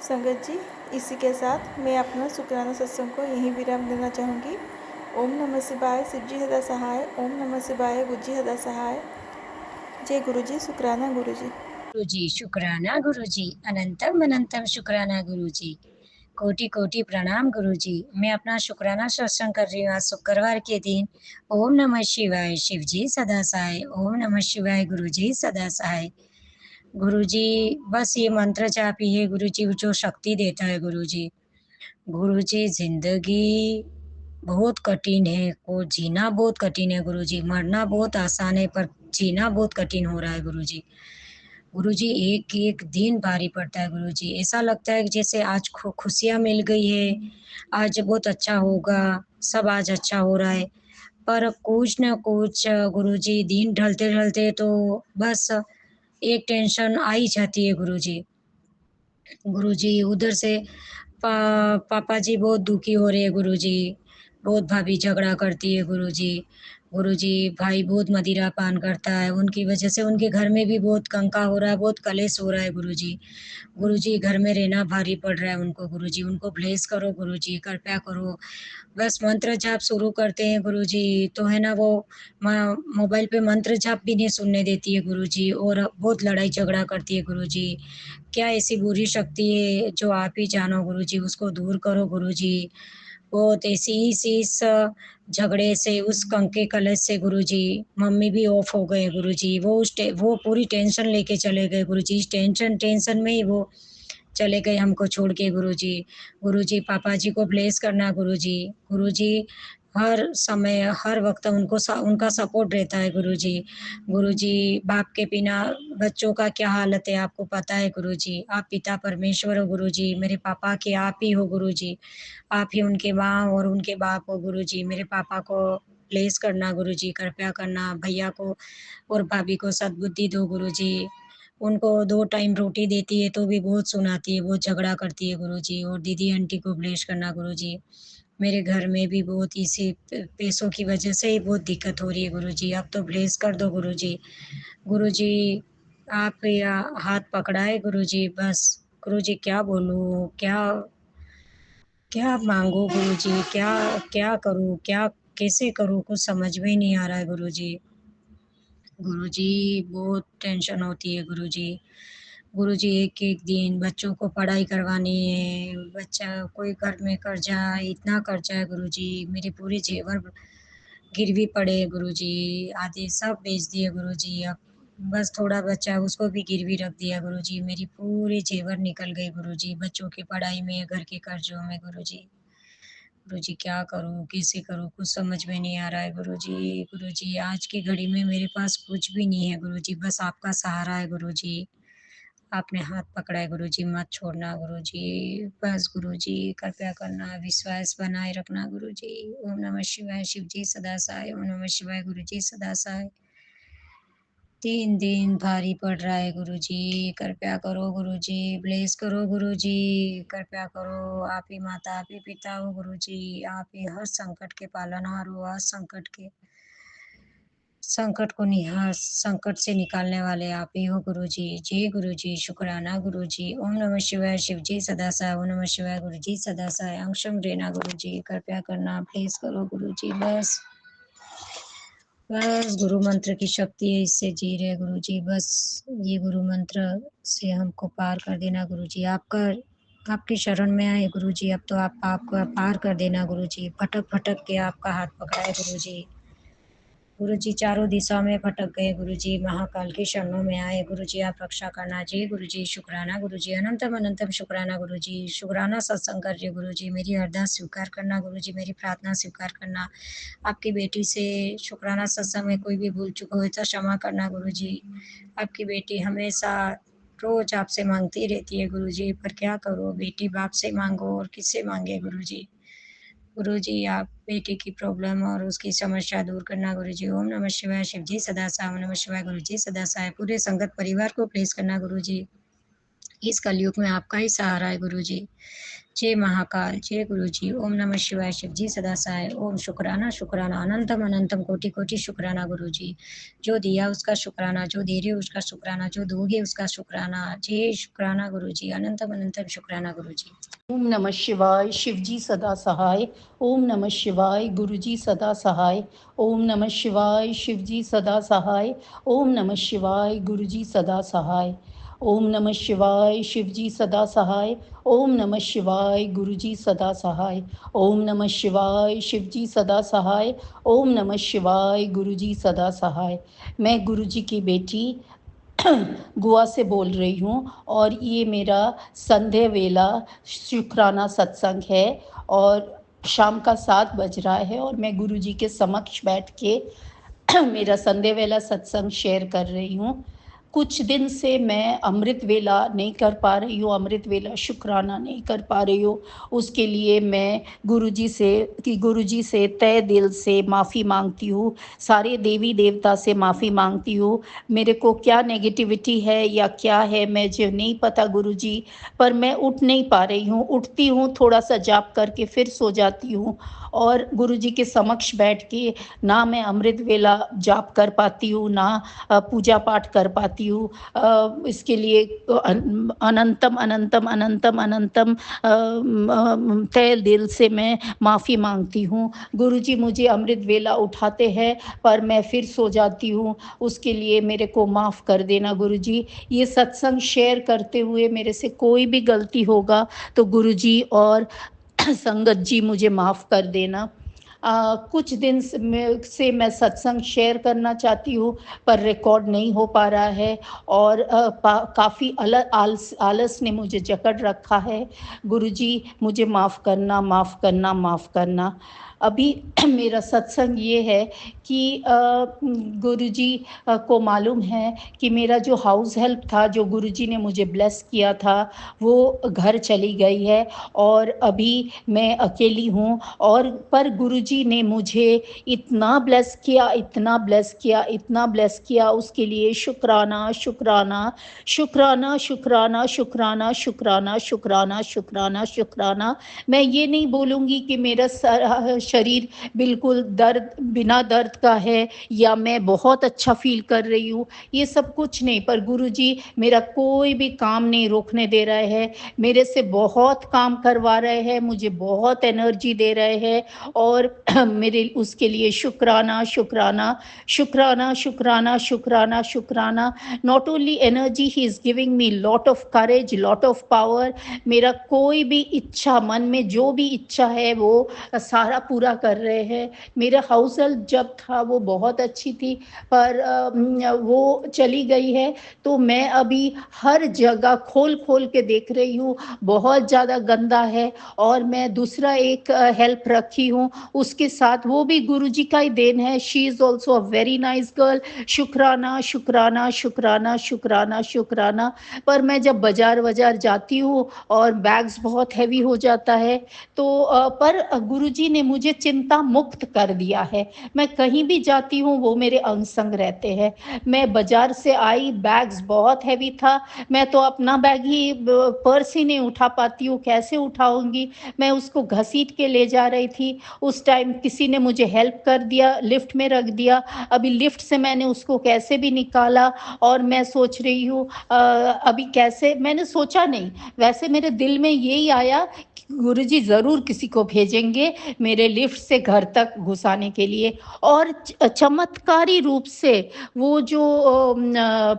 संगत जी, इसी के साथ मैं अपना शुक्राना सत्संग को यहीं विराम देना चाहूँगी। ओम नमः शिवाय, शिव जी सदा सहाय। ओम नमः शिवाय, गुरु जी सदा सहाय। जय गुरु जी, शुक्राना गुरु जी। गुरु जी शुक्राना गुरु जी, अनंतम अनंतम शुक्राना गुरु जी, कोटि कोटि प्रणाम गुरु जी। मैं अपना शुक्राना सत्संग कर रही हूँ आज शुक्रवार के दिन। ओम नमः शिवाय, शिव जी सदा सहाय। ओम नमः शिवाय, गुरु जी सदा सहाय। गुरु जी बस ये मंत्र जाप ही है गुरु जी जो शक्ति देता है गुरु जी। गुरु जी जिंदगी बहुत कठिन है, को जीना बहुत कठिन है गुरु जी। मरना बहुत आसान है पर जीना बहुत कठिन हो रहा है गुरु जी। गुरुजी एक एक दिन भारी पड़ता है गुरुजी। ऐसा लगता है कि जैसे आज खुशियाँ मिल गई है, आज बहुत अच्छा होगा, सब आज अच्छा हो रहा है। पर कुछ न कुछ गुरुजी दिन ढलते-ढलते तो बस एक टेंशन आ ही जाती है गुरुजी। गुरुजी उधर से पापा जी बहुत दुखी हो रहे हैं गुरुजी। बहुत भाभी झगड़ा करती है गुरुजी। गुरुजी भाई बहुत मदिरा पान करता है, उनकी वजह से उनके घर में भी बहुत कंका हो रहा है, बहुत कलेश हो रहा है गुरुजी। गुरुजी घर में रहना भारी पड़ रहा है उनको गुरुजी। उनको ब्लेस करो गुरुजी, कृपया करो। बस मंत्र जाप शुरू करते हैं गुरुजी तो है ना वो मोबाइल पे मंत्र जाप भी नहीं सुनने देती है गुरुजी और बहुत लड़ाई झगड़ा करती है गुरुजी। क्या ऐसी बुरी शक्ति है जो आप ही जानो गुरुजी, उसको दूर करो गुरुजी। बहुत ऐसी ही इस झगड़े से, उस कंके कलश से गुरुजी मम्मी भी ऑफ हो गए गुरुजी। वो पूरी टेंशन लेके चले गए गुरुजी। इस टेंशन में ही वो चले गए हमको छोड़ के गुरुजी। गुरुजी पापा जी को ब्लेस करना गुरुजी। गुरुजी हर समय हर वक़्त उनका सपोर्ट रहता है गुरुजी। गुरुजी बाप के बिना बच्चों का क्या हालत है आपको पता है गुरुजी। आप पिता परमेश्वर हो गुरुजी, मेरे पापा के आप ही हो गुरुजी। आप ही उनके माँ और उनके बाप हो गुरुजी। मेरे पापा को ब्लेस करना गुरुजी, कृपया करना। भैया को और भाभी को सद्बुद्धि दो गुरुजी। उनको 2 टाइम रोटी देती है तो भी बहुत सुनाती है, बहुत झगड़ा करती है गुरुजी। और दीदी आंटी को ब्लेस करना गुरुजी। मेरे घर में भी बहुत इसी पैसों की वजह से ही बहुत दिक्कत हो रही है गुरुजी। अब तो ब्लेस कर दो गुरुजी। गुरुजी आप या हाथ पकड़ाए गुरुजी बस। गुरुजी क्या बोलूँ? क्या माँगू गुरुजी? क्या क्या करूँ? कैसे करूँ? कुछ समझ में ही नहीं आ रहा है गुरुजी। गुरुजी बहुत टेंशन होती है गुरुजी। गुरुजी एक-एक दिन बच्चों को पढ़ाई करवानी है, बच्चा कोई घर में कर्जा इतना कर्जा है गुरुजी। मेरे पूरे जेवर गिरवी पड़े हैं गुरुजी। आधे सब बेच दिए गुरुजी। अब बस थोड़ा बचा है उसको भी गिरवी रख दिया गुरुजी। मेरी पूरे जेवर निकल गए गुरुजी, बच्चों की पढ़ाई में, घर के कर्जों में गुरुजी। गुरुजी क्या करूँ, कैसे करूँ? कुछ समझ में नहीं आ रहा है गुरुजी। गुरुजी आज की घड़ी में मेरे पास कुछ भी नहीं है गुरुजी, बस आपका सहारा है गुरुजी। आपने हाथ पकड़ा है गुरुजी, मत छोड़ना गुरुजी। बस गुरुजी कृपया करना, विश्वास बनाए रखना गुरुजी। ओम नमः शिवाय, शिव जी सदा सहाय। ओम नमः शिवाय, गुरु जी सदा सहाय। 3 दिन भारी पड़ रहा है गुरुजी, कृपया करो गुरुजी, ब्लेस करो गुरुजी, कृपया करो। आप ही माता, आप ही पिता हो गुरुजी, आप ही हर संकट के पालनहार हो, हर संकट से निकालने वाले आप ही हो गुरुजी। जय गुरुजी, शुक्राना गुरुजी। ओम नमः शिवाय, शिव जी सदा सहाय। ओम नमः शिवाय, गुरु जी सदा सहाय। अंशम रहना गुरुजी, कृपया करना, ब्लेस करो गुरुजी। बस गुरु मंत्र की शक्ति है, इससे जी रहे गुरुजी। बस ये गुरु मंत्र से हमको पार कर देना गुरुजी। आपकी शरण में आए गुरुजी। अब तो आप आपको पार कर देना गुरुजी। भटक के आपका हाथ पकड़ा है गुरुजी। गुरुजी चारों दिशा में भटक गए गुरुजी, महाकाल की शरणों में आए गुरुजी। आप रक्षा करना जी गुरुजी। शुक्राना गुरुजी, अनंतम अनंतम शुक्राना गुरुजी। शुक्राना सत्संग कर रही गुरुजी। मेरी अरदास स्वीकार करना गुरुजी, मेरी प्रार्थना स्वीकार करना। आपकी बेटी से शुक्राना सत्संग में कोई भी भूल चूक हो तो क्षमा करना गुरुजी। आपकी बेटी हमेशा रोज आपसे मांगती रहती है गुरुजी, पर क्या करो, बेटी बाप से मांगो और किससे मांगे गुरुजी। गुरुजी आप बेटी की प्रॉब्लम और उसकी समस्या दूर करना गुरुजी। ओम नमः शिवाय, शिव जी सदा सहाय। ओम नमः शिवाय, गुरु जी सदा सहाय। पूरे संगत परिवार को प्लेस करना गुरुजी। इस कलयुग में आपका ही सहारा है गुरुजी। जय महाकाल, जय गुरुजी। ओम नमः शिवाय। शिव जी सदा सहाय। ओम शुक्राना शुक्राना अनंतम अनंतम कोटि कोटि शुक्राना गुरुजी। जो दिया उसका शुक्राना, जो दे रहे हो उसका शुक्राना, जो दोगे उसका शुक्राना। जय शुक्राना गुरुजी, अनंतम अनंतम शुक्राना गुरुजी। ओम नमः शिवाय। शिवजी सदा सहाय। ओम नमः शिवाय। गुरुजी सदा सहाय। ओम नमः शिवाय। शिवजी सदा सहाय। ओम नमः शिवाय। गुरुजी सदा सहाय। ओम नमः शिवाय। शिवजी सदा सहाय। ओम नमः शिवाय। गुरुजी सदा सहाय। ओम नमः शिवाय। शिवजी सदा सहाय। ओम नमः शिवाय। गुरुजी सदा सहाय। मैं गुरुजी की बेटी गोवा से बोल रही हूँ और ये मेरा संध्या वेला शुक्राना सत्संग है और शाम का 7 बज रहा है और मैं गुरुजी के समक्ष बैठ के मेरा संध्या वेला सत्संग शेयर कर रही हूँ। कुछ दिन से मैं अमृत वेला नहीं कर पा रही हूँ, अमृत वेला शुक्राना नहीं कर पा रही हूँ। उसके लिए मैं गुरुजी से तहे दिल से माफ़ी मांगती हूँ, सारे देवी देवता से माफ़ी मांगती हूँ। मेरे को क्या नेगेटिविटी है या क्या है मुझे नहीं पता गुरुजी, पर मैं उठ नहीं पा रही हूँ। उठती हूँ, थोड़ा सा जाप करके फिर सो जाती हूँ और गुरुजी के समक्ष बैठ के ना मैं अमृत वेला जाप कर पाती हूँ, ना पूजा पाठ कर पाती हूँ। इसके लिए अनंतम अनंतम अनंतम अनंतम तहे दिल से मैं माफ़ी मांगती हूँ। गुरुजी मुझे अमृत वेला उठाते हैं पर मैं फिर सो जाती हूँ, उसके लिए मेरे को माफ़ कर देना गुरुजी। ये सत्संग शेयर करते हुए मेरे से कोई भी गलती होगा तो गुरुजी और संगत जी मुझे माफ़ कर देना। कुछ दिन से मैं सत्संग शेयर करना चाहती हूँ पर रिकॉर्ड नहीं हो पा रहा है और काफ़ी आलस ने मुझे जकड़ रखा है। गुरुजी मुझे माफ़ करना, माफ़ करना, माफ़ करना। अभी मेरा सत्संग ये है कि गुरुजी को मालूम है कि मेरा जो हाउस हेल्प था, जो गुरुजी ने मुझे ब्लेस किया था, वो घर चली गई है और अभी मैं अकेली हूँ। और पर गुरुजी ने मुझे इतना ब्लेस किया, इतना ब्लेस किया, इतना ब्लेस किया, उसके लिए शुक्राना शुक्राना शुक्राना शुक्राना शुक्राना शुक्राना शुक्राना शुक्राना शुक्राना। मैं ये नहीं बोलूँगी कि मेरा शरीर बिल्कुल बिना दर्द का है या मैं बहुत अच्छा फील कर रही हूँ, ये सब कुछ नहीं, पर गुरुजी मेरा कोई भी काम नहीं रोकने दे रहे हैं, मेरे से बहुत काम करवा रहे हैं, मुझे बहुत एनर्जी दे रहे हैं और मेरे उसके लिए शुक्राना शुक्राना शुक्राना शुक्राना शुक्राना शुक्राना। Not only energy, he is giving me lot of courage, lot of power. मेरा कोई भी इच्छा, मन में जो भी इच्छा है वो सारा पूरा कर रहे हैं। मेरा हाउस हेल्प जब था वो बहुत अच्छी थी पर वो चली गई है तो मैं अभी हर जगह खोल खोल के देख रही हूँ, बहुत ज़्यादा गंदा है। और मैं दूसरा एक हेल्प रखी हूँ उसके साथ, वो भी गुरुजी का ही देन है। She is also a very nice girl. शुक्राना शुक्राना शुक्राना शुक्राना शुक्राना। पर मैं जब बाज़ार जाती हूँ और बैग्स बहुत हैवी हो जाता है तो पर गुरुजी ने मुझे चिंता मुक्त कर दिया है। मैं कहीं भी जाती हूँ वो मेरे अंग संग रहते हैं। मैं बाज़ार से आई, बैग्स बहुत हैवी था, मैं तो अपना बैग ही पर्स ही नहीं उठा पाती हूँ, कैसे उठाऊँगी? मैं उसको घसीट के ले जा रही थी, उस टाइम किसी ने मुझे हेल्प कर दिया, लिफ्ट में रख दिया। अभी लिफ्ट से मैंने उसको कैसे भी निकाला और मैं सोच रही हूँ अभी कैसे, मैंने सोचा नहीं, वैसे मेरे दिल में यही आया कि गुरुजी ज़रूर किसी को भेजेंगे मेरे लिफ्ट से घर तक घुसाने के लिए। और चमत्कारी रूप से वो जो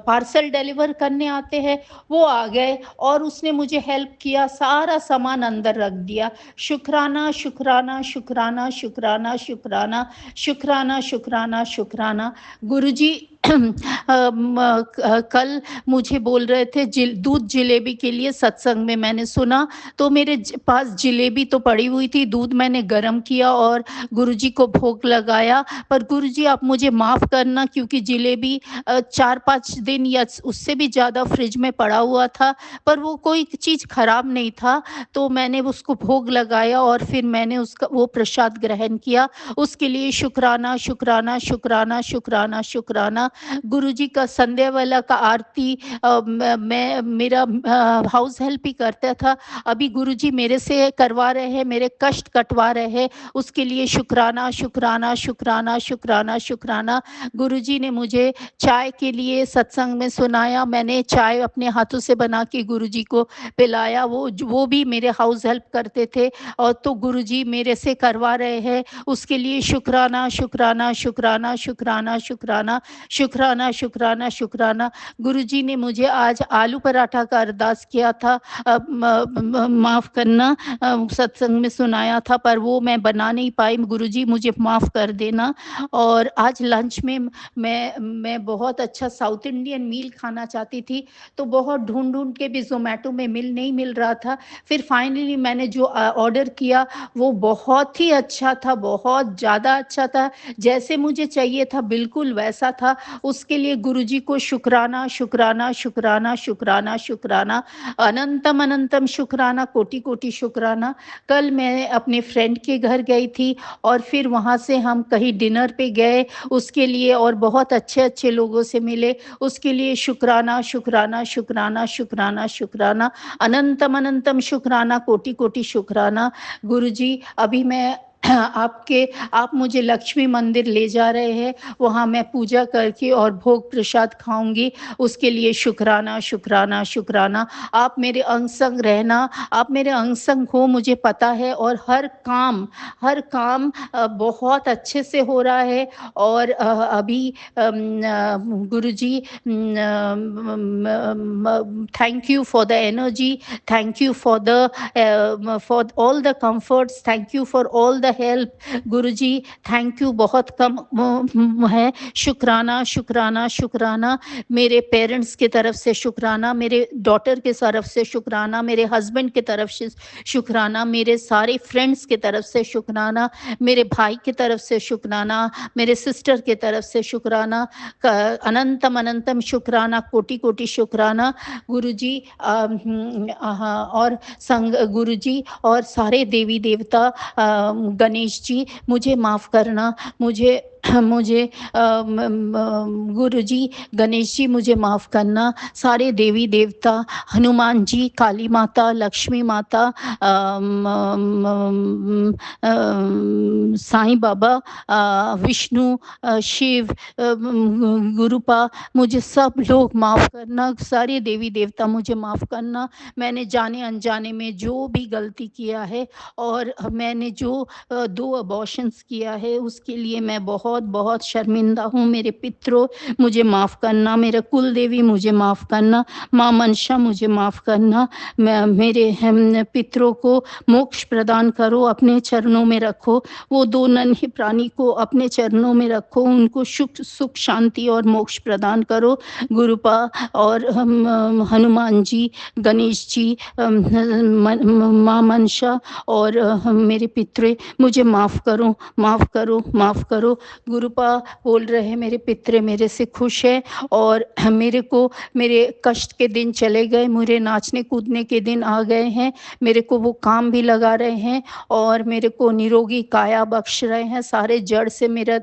पार्सल डिलीवर करने आते हैं वो आ गए और उसने मुझे हेल्प किया, सारा सामान अंदर रख दिया। शुक्राना शुक्राना शुक्राना शुक्राना शुक्राना शुक्राना शुक्राना शुक्राना। गुरुजी कल मुझे बोल रहे थे दूध जलेबी के लिए, सत्संग में मैंने सुना तो मेरे पास जलेबी तो पड़ी हुई थी, दूध मैंने गर्म किया और गुरुजी को भोग लगाया। पर गुरुजी आप मुझे माफ़ करना क्योंकि जलेबी 4-5 दिन या उससे भी ज़्यादा फ्रिज में पड़ा हुआ था, पर वो कोई चीज़ ख़राब नहीं था, तो मैंने उसको भोग लगाया और फिर मैंने उसका वो प्रसाद ग्रहण किया। उसके लिए शुक्राना शुक्राना शुक्राना शुक्राना शुक्राना। गुरुजी का संध्या वाला का आरती मैं मेरा हाउस हेल्प ही करता था, अभी गुरुजी मेरे से करवा रहे हैं, मेरे कष्ट कटवा रहे हैं, उसके लिए शुक्राना शुक्राना शुक्राना शुक्राना शुक्राना। गुरुजी ने मुझे चाय के लिए सत्संग में सुनाया, मैंने चाय अपने हाथों से बना के गुरुजी को पिलाया, वो भी मेरे हाउस हेल्प करते थे, और तो गुरुजी मेरे से करवा रहे हैं, उसके लिए शुक्राना शुक्राना शुक्राना शुक्राना शुक्राना शुक्राना शुक्राना शुक्राना। गुरुजी ने मुझे आज आलू पराठा का अरदास किया था, माफ़ करना, सत्संग में सुनाया था, पर वो मैं बना नहीं पाई, गुरुजी मुझे माफ़ कर देना। और आज लंच में मैं बहुत अच्छा साउथ इंडियन मील खाना चाहती थी, तो बहुत ढूंढ के भी ज़ोमैटो में नहीं मिल रहा था। फिर फाइनली मैंने जो ऑर्डर किया वो बहुत ही अच्छा था, बहुत ज़्यादा अच्छा था, जैसे मुझे चाहिए था बिल्कुल वैसा था। उसके लिए गुरुजी को शुक्राना शुक्राना शुक्राना शुक्राना शुक्राना, अनंतम अनंतम शुक्राना, कोटि कोटि शुक्राना। कल मैं अपने फ्रेंड के घर गई थी और फिर वहाँ से हम कहीं डिनर पे गए उसके लिए, और बहुत अच्छे अच्छे लोगों से मिले, उसके लिए शुक्राना शुक्राना शुक्राना शुक्राना शुक्राना, अनंतम अनंतम शुक्राना, कोटि कोटि शुक्राना। गुरुजी अभी मैं आप मुझे लक्ष्मी मंदिर ले जा रहे हैं, वहाँ मैं पूजा करके और भोग प्रसाद खाऊंगी, उसके लिए शुक्राना शुक्राना शुक्राना। आप मेरे अंग संग रहना, आप मेरे अंग संग हो, मुझे पता है, और हर काम बहुत अच्छे से हो रहा है। और अभी Guruji thank you for the energy, thank you for for all the comforts, thank you for all the help. Guruji thank you बहुत कम है, शुक्राना शुक्राना शुक्राना। मेरे पेरेंट्स की तरफ से शुक्राना, मेरे डॉटर के तरफ से शुक्राना, मेरे हस्बैंड की तरफ से शुक्राना, मेरे सारे फ्रेंड्स की तरफ से शुक्राना, मेरे भाई की तरफ से शुक्राना, मेरे सिस्टर की तरफ से शुक्राना, अनंतम अनंतम शुक्राना, कोटि कोटि शुक्राना। गुरुजी और संग गुरुजी और सारे देवी देवता, गणेश जी मुझे माफ़ करना, मुझे गुरुजी गणेश जी मुझे माफ़ करना, सारे देवी देवता, हनुमान जी, काली माता, लक्ष्मी माता, साईं बाबा, विष्णु, शिव, गुरुपा, मुझे सब लोग माफ़ करना, सारे देवी देवता मुझे माफ़ करना। मैंने जाने अनजाने में जो भी गलती किया है, और मैंने जो 2 अबॉर्शंस किया है, उसके लिए मैं बहुत बहुत शर्मिंदा हूँ। मेरे पितरों मुझे माफ़ करना, मेरे कुल देवी मुझे माफ़ करना, माँ मनसा मुझे माफ़ करना। मेरे पितरों को मोक्ष प्रदान करो, अपने चरणों में रखो, वो 2 नन्हे प्राणी को अपने चरणों में रखो, उनको सुख शांति और मोक्ष प्रदान करो। गुरुपा और हनुमान जी, गणेश जी, माँ मनसा और मेरे पितरे, मुझे माफ़ करो, माफ़ करो, माफ़ करो। गुरुपा बोल रहे हैं मेरे पितरे मेरे से खुश है, और मेरे को मेरे कष्ट के दिन चले गए, मेरे नाचने कूदने के दिन आ गए हैं, मेरे को वो काम भी लगा रहे हैं, और मेरे को निरोगी काया बख्श रहे हैं, सारे जड़ से मेरा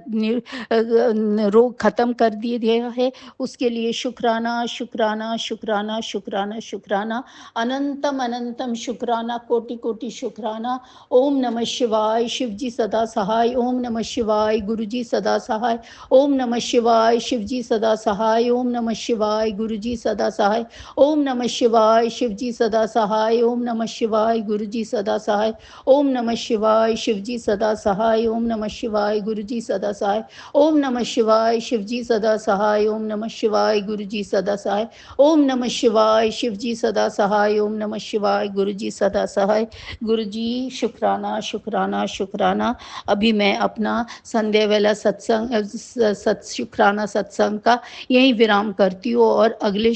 रोग खत्म कर दिया है, उसके लिए शुक्राना शुक्राना शुक्राना शुक्राना शुक्राना, अनंतम अनंतम शुक्राना, कोटि कोटि शुक्राना। ओम नमः शिवाय, शिव जी सदा सहाय। ओम नमः शिवाय, गुरु जी सदा सहाय। ओम नमः शिवाय, शिव जी सदा सहाय। ओम नमः शिवाय, गुरु जी सदा सहाय। ओम नमः शिवाय, शिव जी सदा सहाय। ओम नमः शिवाय, गुरु जी सदा सहाय। ओम नमः शिवाय, शिव जी सदा सहाय। ओम नमः शिवाय, गुरु जी सदा सहाय। ओम नमः शिवाय, शिव जी सदा सहाय। ओम नमः शिवाय, गुरु जी सदा सहाय। ओम नमः शिवाय, शिव जी सदा सहाय। ओम नमः शिवाय, गुरु जी सदा सहाय। गुरु जी शुक्राना शुक्राना शुक्राना। अभी मैं अपना संध्या वेला सत्संग शुक्राना सत्संग का यही विराम करती हूँ, और अगले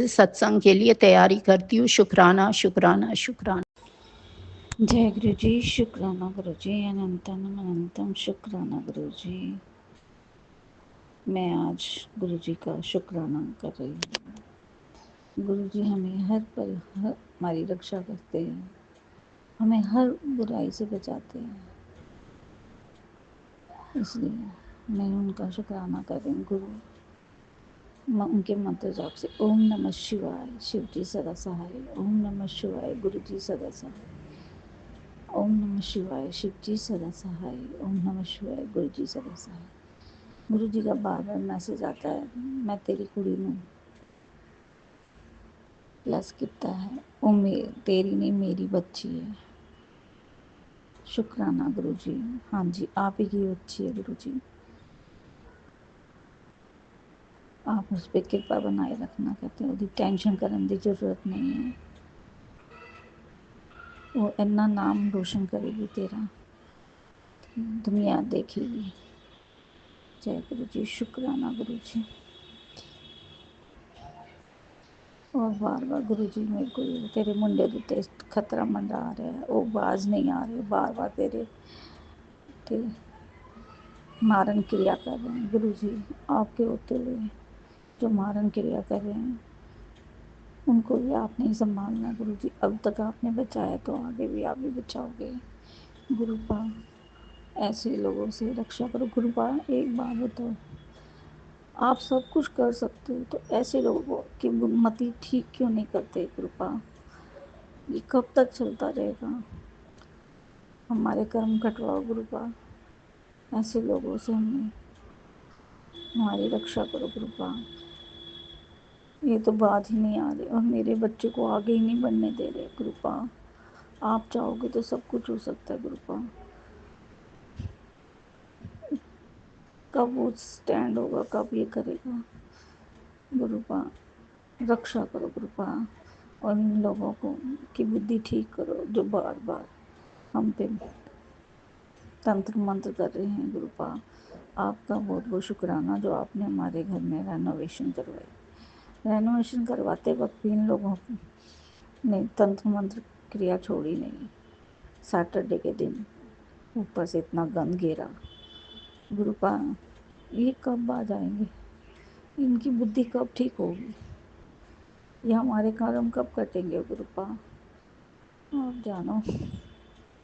सत्संग के लिए तैयारी करती हूँ। शुक्राना शुक्राना शुक्राना। जय गुरु जी, शुक्राना गुरु जी, अनंतम अनंतम शुक्राना गुरु जी। मैं आज गुरु जी का शुक्राना कर रही हूँ। गुरु जी हमें हर पल हमारी रक्षा करते हैं, हमें हर बुराई से बचाते हैं, इसलिए मैं उनका शुक्राना कर रही हूँ गुरु उनके मंत्र जाप से। ओम नमः शिवाय, शिव जी सदा सहाय। ओम नमः शिवाय, गुरु जी सदा सहाय। ओम नमः शिवाय, शिव जी सदा सहाय। ओम नमः शिवाय, गुरु जी सदा सहाय। गुरु जी का बार बार मैसेज आता है, मैं तेरी कुड़ी नूं प्लस किता है, ओ तेरी नहीं मेरी बच्ची है। शुक्राना गुरु जी। हाँ जी, आप ही की बच्ची है गुरु जी, आप उस पर कृपा बनाए रखना। कहते हैं ਉਹਦੀ ਟੈਨਸ਼ਨ ਕਰਨ ਦੀ ਜ਼ਰੂਰਤ नहीं है, वो इन्ना नाम रोशन करेगी तेरा, दुनिया देखेगी। जय गुरु जी। शुक्राना गुरु जी। और बार बार गुरु जी मेरे को तेरे मुंडे ਦੇ ਉੱਤੇ ਖਤਰਾ ਮੰਡਰਾ ਰਿਹਾ है, वो बाज नहीं आ रहे, बार बार तेरे ते मारन क्रिया कर रहे हैं गुरु जी। आपके होते हुए जो मारन क्रिया कर रहे हैं उनको भी आपने ही संभालना गुरु जी। अब तक आपने बचाया तो आगे भी आप ही बचाओगे गुरु पा। ऐसे लोगों से रक्षा करो गुरु पा। एक बात बताओ, आप सब कुछ कर सकते हो तो ऐसे लोगों की मति ठीक क्यों नहीं करते गुरु पा? ये कब तक चलता रहेगा? हमारे कर्म कटवाओ गुरु पा। ऐसे लोगों से हमें हमारी रक्षा करो गुरु पा। ये तो बात ही नहीं आ रही और मेरे बच्चे को आगे ही नहीं बढ़ने दे रहे गुरु पा। आप चाहोगे तो सब कुछ हो सकता है गुरु पा। कब वो स्टैंड होगा, कब ये करेगा गुरु पा। रक्षा करो गुरु पा। और इन लोगों को की बुद्धि ठीक करो जो बार बार हम पे तंत्र मंत्र कर रहे हैं गुरु पा। आपका बहुत बहुत शुक्राना जो आपने हमारे घर में रेनोवेशन करवाई। रेनोवेशन करवाते वक्त भी इन लोगों ने तंत्र मंत्र क्रिया छोड़ी नहीं। सैटरडे के दिन ऊपर से इतना गंद घेरा गुरु पा। ये कब आ जाएंगे? इनकी बुद्धि कब ठीक होगी? ये हमारे कर्म कब कटेंगे गुरु पा? आप जानो,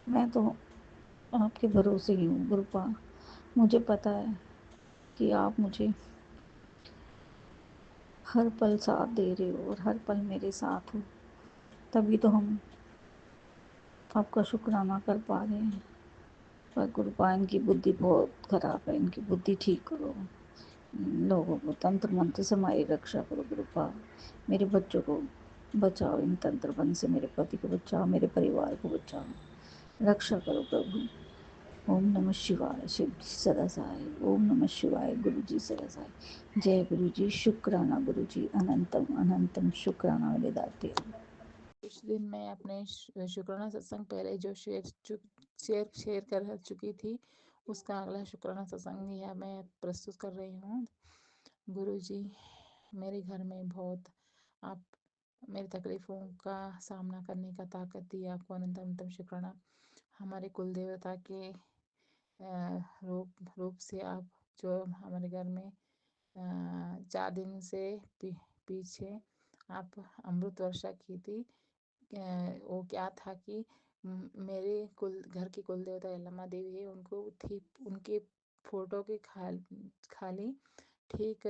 मैं तो आपके भरोसे ही हूँ गुरु पा। मुझे पता है कि आप मुझे हर पल साथ दे रहे हो और हर पल मेरे साथ हो, तभी तो हम आपका शुक्राना कर पा रहे हैं। पर गुरु पा इनकी बुद्धि बहुत खराब है, इनकी बुद्धि ठीक करो। इन लोगों को तंत्र मंत्र से हमारी रक्षा करो गुरु पा। मेरे बच्चों को बचाओ इन तंत्र मंत्र से, मेरे पति को बचाओ, मेरे परिवार को बचाओ, रक्षा करो प्रभु। ओम नमः शिवाय, शिव जी सदा सहाय। ओम नमः शिवाय, गुरु जी सदा सहाय। जय गुरु जी। शुक्राना गुरु जी। अनंतम अनंतम शुक्राना मेरे दाते। कुछ दिन मैं अपने शुक्राना सत्संग पहले जो शेयर कर चुकी थी, उसका अगला शुक्राना सत्संग यह मैं प्रस्तुत कर रही हूँ। गुरु जी, मेरे घर में बहुत आप मेरी तकलीफ़ों का सामना करने का ताकत दी, आपको अनंत अनंतम शुक्राना। हमारे कुल देवता के रूप से आप जो हमारे घर में 4 दिन से पीछे आप अमृत वर्षा की थी। वो क्या था कि मेरे घर की कुल देवता यल्लम्मा देवी है, उनको ठीक उनके फोटो के खाली ठीक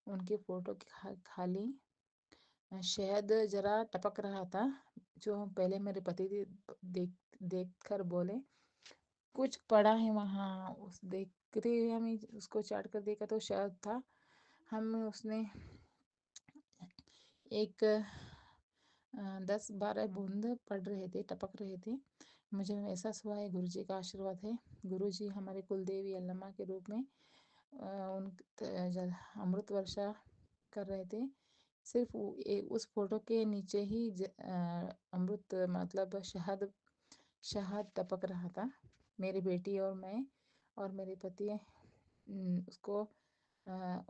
उनके फोटो की खाली शहद जरा टपक रहा था, जो पहले मेरे पति देख देख कर बोले कुछ पड़ा है वहाँ। उस देखते हुए हमें उसको चाट कर देखा तो शहद था। हम उसने एक 10-12 बूंद पड़ रहे थे, टपक रहे थे। मुझे एहसास हुआ है गुरु जी का आशीर्वाद है। गुरु जी हमारे कुलदेवी यल्लम्मा के रूप में अमृत वर्षा कर रहे थे। सिर्फ उस फोटो के नीचे ही अमृत मतलब शहद टपक रहा था। मेरी बेटी और मैं और मेरे पति उसको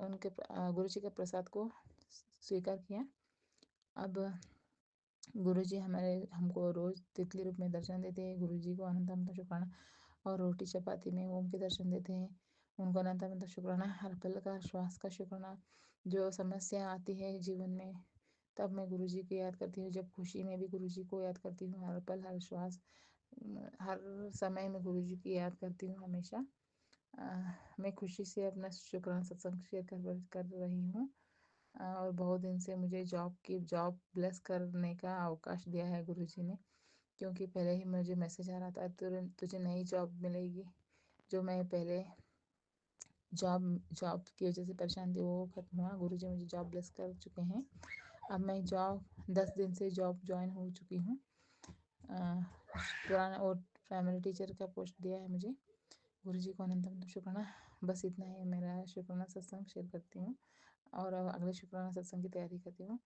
उनके गुरु जी के प्रसाद को स्वीकार किया। अब गुरु जी हमको रोज़ तितली रूप में दर्शन देते हैं। गुरु जी को अनंत अनंत शुक्राना। और रोटी चपाती में ओम के दर्शन देते हैं, उनको अनंत अनंत शुक्राना। हर पल का श्वास का शुक्राना। जो समस्या आती है जीवन में तब मैं गुरु जी को याद करती हूँ, जब खुशी में भी गुरु जी को याद करती हूँ। हर पल हर श्वास हर समय में गुरु जी की याद करती हूँ हमेशा। मैं खुशी से अपना शुक्राना सत्संग शेयर कर रही हूँ। और बहुत दिन से मुझे जॉब ब्लेस करने का अवकाश दिया है गुरुजी ने, क्योंकि पहले ही मुझे मैसेज आ रहा था तुझे नई जॉब मिलेगी। जो मैं पहले जॉब की वजह से परेशान थी वो खत्म हुआ। गुरुजी मुझे जॉब ब्लेस कर चुके हैं। अब मैं 10 दिन से जॉब ज्वाइन हो चुकी हूँ। पुराना और प्राइमरी टीचर का पोस्ट दिया है मुझे। गुरुजी को अनंत शुक्राना। बस इतना ही मेरा शुक्राना सत्संग शेयर करती हूँ और अगले शुक्राना सत्संग की तैयारी करती हूँ।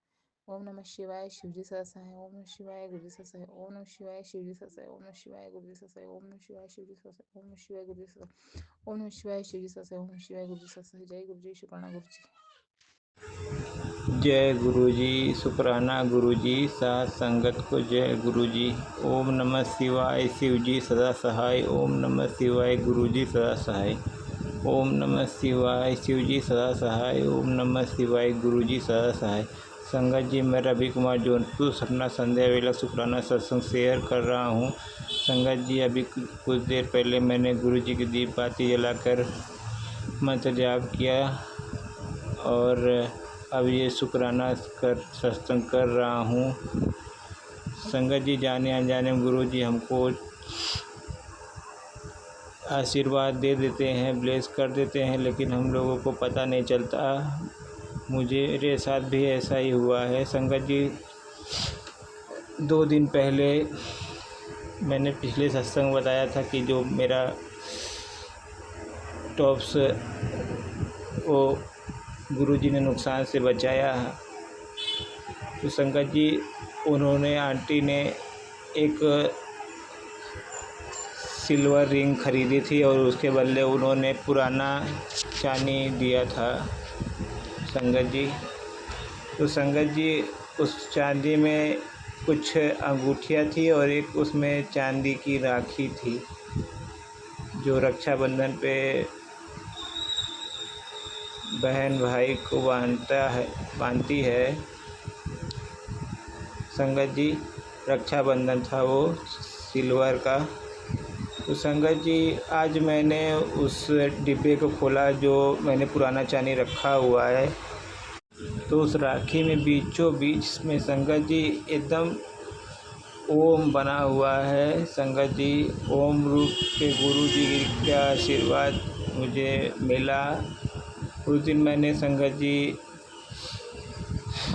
ओम नमः शिवाय, शिवजी सदा सहाय। ओम नमः शिवाय, गुरुजी सदा सहाय। ओम नमः शिवाय, शिवजी सदा सहाय। ओम नमः शिवाय, गुरुजी सदा सहाय। ओम नमः शिवाय, शिवजी सदा सहाय। ओम नमः शिवाय, गुरुजी सदा सहाय। ओम नमः शिवाय, शिवजी सदा सहाय। ओम नमः शिवाय, गुरुजी सदा सहाय। जय गुरुजी, शुक्राना गुरुजी। जय गुरुजी, शुक्राना गुरुजी, साथ संगत को जय गुरुजी। ओम नमः शिवाय, शिवजी सदा सहाय। ओम नमः शिवाय, गुरुजी सदा सहाय। ओम नमः शिवाय, शिवजी सदा सहाय। ओम नमः शिवाय, गुरुजी सदा सहाय। संगत जी, मैं रवि कुमार जौनपुर अपना संध्या वेला शुक्राना सत्संग शेयर कर रहा हूँ। संगत जी, अभी कुछ देर पहले मैंने गुरुजी की दीप बाती जलाकर मंत्र जाप किया और अब ये शुक्राना सत्संग कर रहा हूँ। संगत जी, जाने अनजाने में गुरु जी हमको आशीर्वाद दे देते हैं, ब्लेस कर देते हैं, लेकिन हम लोगों को पता नहीं चलता। मेरे साथ भी ऐसा ही हुआ है। संगत जी, 2 दिन पहले मैंने पिछले सत्संग बताया था कि जो मेरा टॉप्स वो गुरुजी ने नुकसान से बचाया है। तो संगत जी, उन्होंने आंटी ने एक सिल्वर रिंग खरीदी थी और उसके बदले उन्होंने पुराना चांदी दिया था। संगत जी, तो संगत जी, उस चांदी में कुछ अंगूठियाँ थी और एक उसमें चांदी की राखी थी जो रक्षाबंधन पे बहन भाई को बांधती है। संगत जी, रक्षाबंधन था वो सिल्वर का। तो संगत जी, आज मैंने उस डिब्बे को खोला जो मैंने पुराना चांदी रखा हुआ है, तो उस राखी में बीचों बीच में संगत जी एकदम ओम बना हुआ है। संगत जी, ओम रूप के गुरु जी का आशीर्वाद मुझे मिला। उस दिन मैंने संगत जी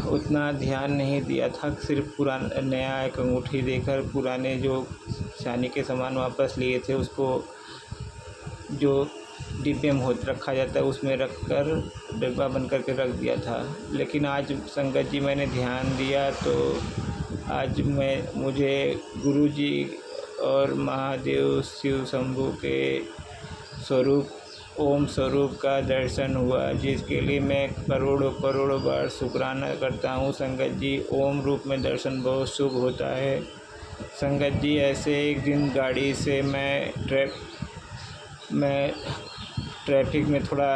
उतना ध्यान नहीं दिया था, सिर्फ पुराना नया एक अंगूठी देकर पुराने जो चांदी के सामान वापस लिए थे उसको जो डिब्बे में रखा जाता है उसमें रख कर डिब्बा बंद करके रख दिया था। लेकिन आज संगत जी मैंने ध्यान दिया तो आज मुझे गुरुजी और महादेव शिव शंभू के स्वरूप ओम स्वरूप का दर्शन हुआ, जिसके लिए मैं करोड़ों बार शुक्राना करता हूँ। संगत जी, ओम रूप में दर्शन बहुत शुभ होता है। संगत जी, ऐसे एक दिन गाड़ी से मैं ट्रैफिक में थोड़ा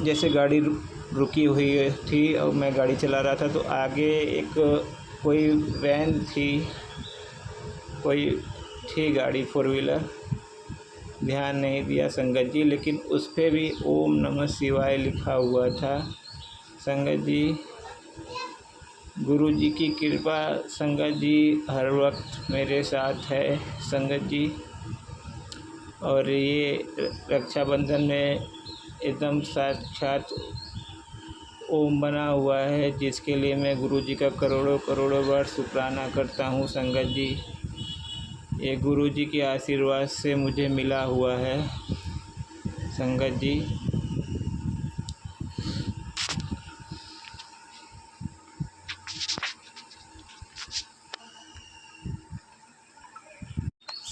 जैसे गाड़ी रुकी हुई थी और मैं गाड़ी चला रहा था तो आगे एक कोई वैन थी गाड़ी 4 व्हीलर, ध्यान नहीं दिया संगत जी, लेकिन उस पर भी ओम नमः शिवाय लिखा हुआ था। संगत जी, गुरु जी की कृपा संगत जी हर वक्त मेरे साथ है। संगत जी, और ये रक्षाबंधन में एकदम साक्षात ओम बना हुआ है, जिसके लिए मैं गुरु जी का करोड़ों बार शुक्राना करता हूँ। संगत जी, ये गुरु जी के आशीर्वाद से मुझे मिला हुआ है। संगत जी,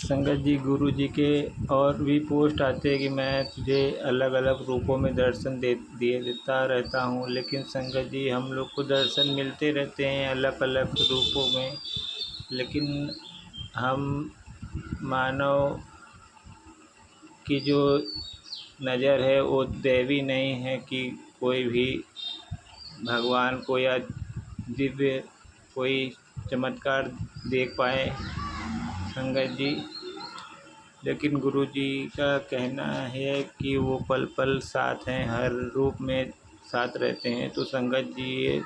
संगत जी, गुरु जी के और भी पोस्ट आते हैं कि मैं तुझे अलग अलग रूपों में दर्शन देता रहता हूँ, लेकिन संगत जी, हम लोग को दर्शन मिलते रहते हैं अलग अलग रूपों में, लेकिन हम मानव की जो नज़र है वो दैवी नहीं है कि कोई भी भगवान को या दिव्य कोई चमत्कार देख पाए। संगत जी, लेकिन गुरुजी का कहना है कि वो पल पल साथ हैं, हर रूप में साथ रहते हैं। तो संगत जी ये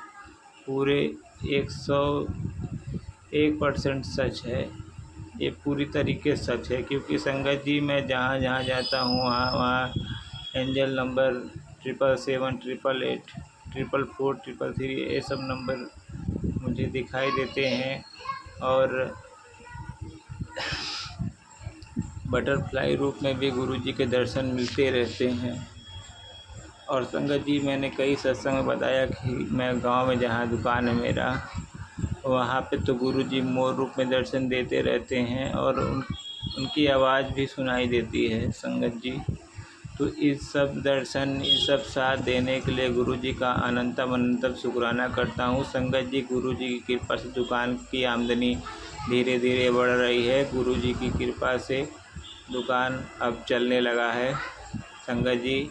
पूरे 101% सच है। ये पूरी तरीके से सच है, क्योंकि संगत जी मैं जहाँ जहाँ जाता हूँ वहाँ वहाँ एंजल नंबर 777, 888, 444, 333 ये सब नंबर मुझे दिखाई देते हैं। और बटरफ्लाई रूप में भी गुरुजी के दर्शन मिलते रहते हैं। और संगत जी मैंने कई सत्संग में बताया कि मैं गांव में जहाँ दुकान है मेरा, वहाँ पे तो गुरुजी मोर रूप में दर्शन देते रहते हैं और उनकी आवाज़ भी सुनाई देती है संगत जी। तो इस सब दर्शन, इस सब साथ देने के लिए गुरुजी का अनंतम अनंतम शुक्राना करता हूँ। संगत जी गुरुजी की कृपा से दुकान की आमदनी धीरे धीरे बढ़ रही है। गुरुजी की कृपा से दुकान अब चलने लगा है। संगत जी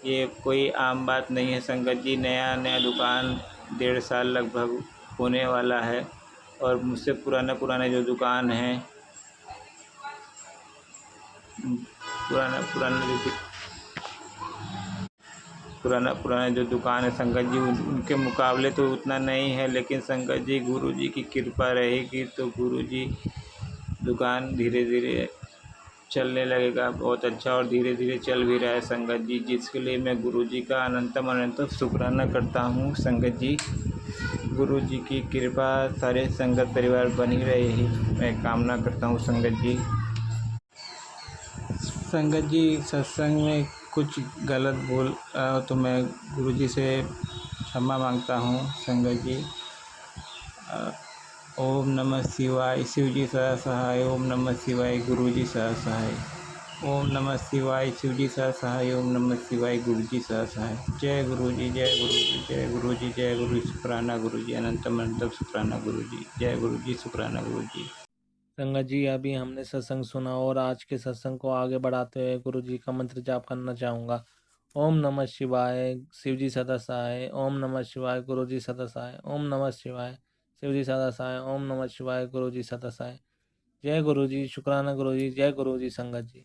ये कोई आम बात नहीं है। संगत जी नया नया दुकान 1.5 साल लगभग होने वाला है, और मुझसे पुराना जो दुकान है, पुराना जो दुकान है संगत जी, उनके मुकाबले तो उतना नहीं है। लेकिन संगत जी गुरुजी की कृपा रहेगी तो गुरुजी दुकान धीरे धीरे चलने लगेगा बहुत अच्छा, और धीरे धीरे चल भी रहा है संगत जी, जिसके लिए मैं गुरुजी का अनंतम अनंतम शुक्राना करता हूँ। संगत जी गुरुजी की कृपा सारे संगत परिवार बनी रहे ही मैं कामना करता हूँ। संगत जी सत्संग में कुछ गलत बोल तो मैं गुरुजी से क्षमा मांगता हूँ। संगत जी ओम नमः शिवाय, शिव जी सदा सहाय। ओम नमः शिवाय, गुरुजी सदा सहाय। ओम नमः शिवाय, शिव जी सदा सहाय। ओम नमः शिवाय, गुरुजी सदा सहाय। जय गुरुजी, जय गुरुजी, जय गुरुजी, जय गुरु। शुक्राना गुरुजी, अनंतम अनंतम शुक्राना गुरुजी। जय गुरुजी, शुक्राना गुरुजी। संगत जी अभी हमने सत्संग सुना और आज के सत्संग को आगे बढ़ाते हुए गुरु जी का मंत्र जाप करना चाहूँगा। ओम नमः शिवाय, शिव जी सदा सहाय। ओम नमः शिवाय, गुरु जी सदा सहाय। ओम नमः शिवाय, शिव जी सदा सहाय। ओम नमः शिवाय, गुरु जी सदा सहाय। जय गुरु जी, शुक्राना गुरु जी, जय गुरु जी संगत जी।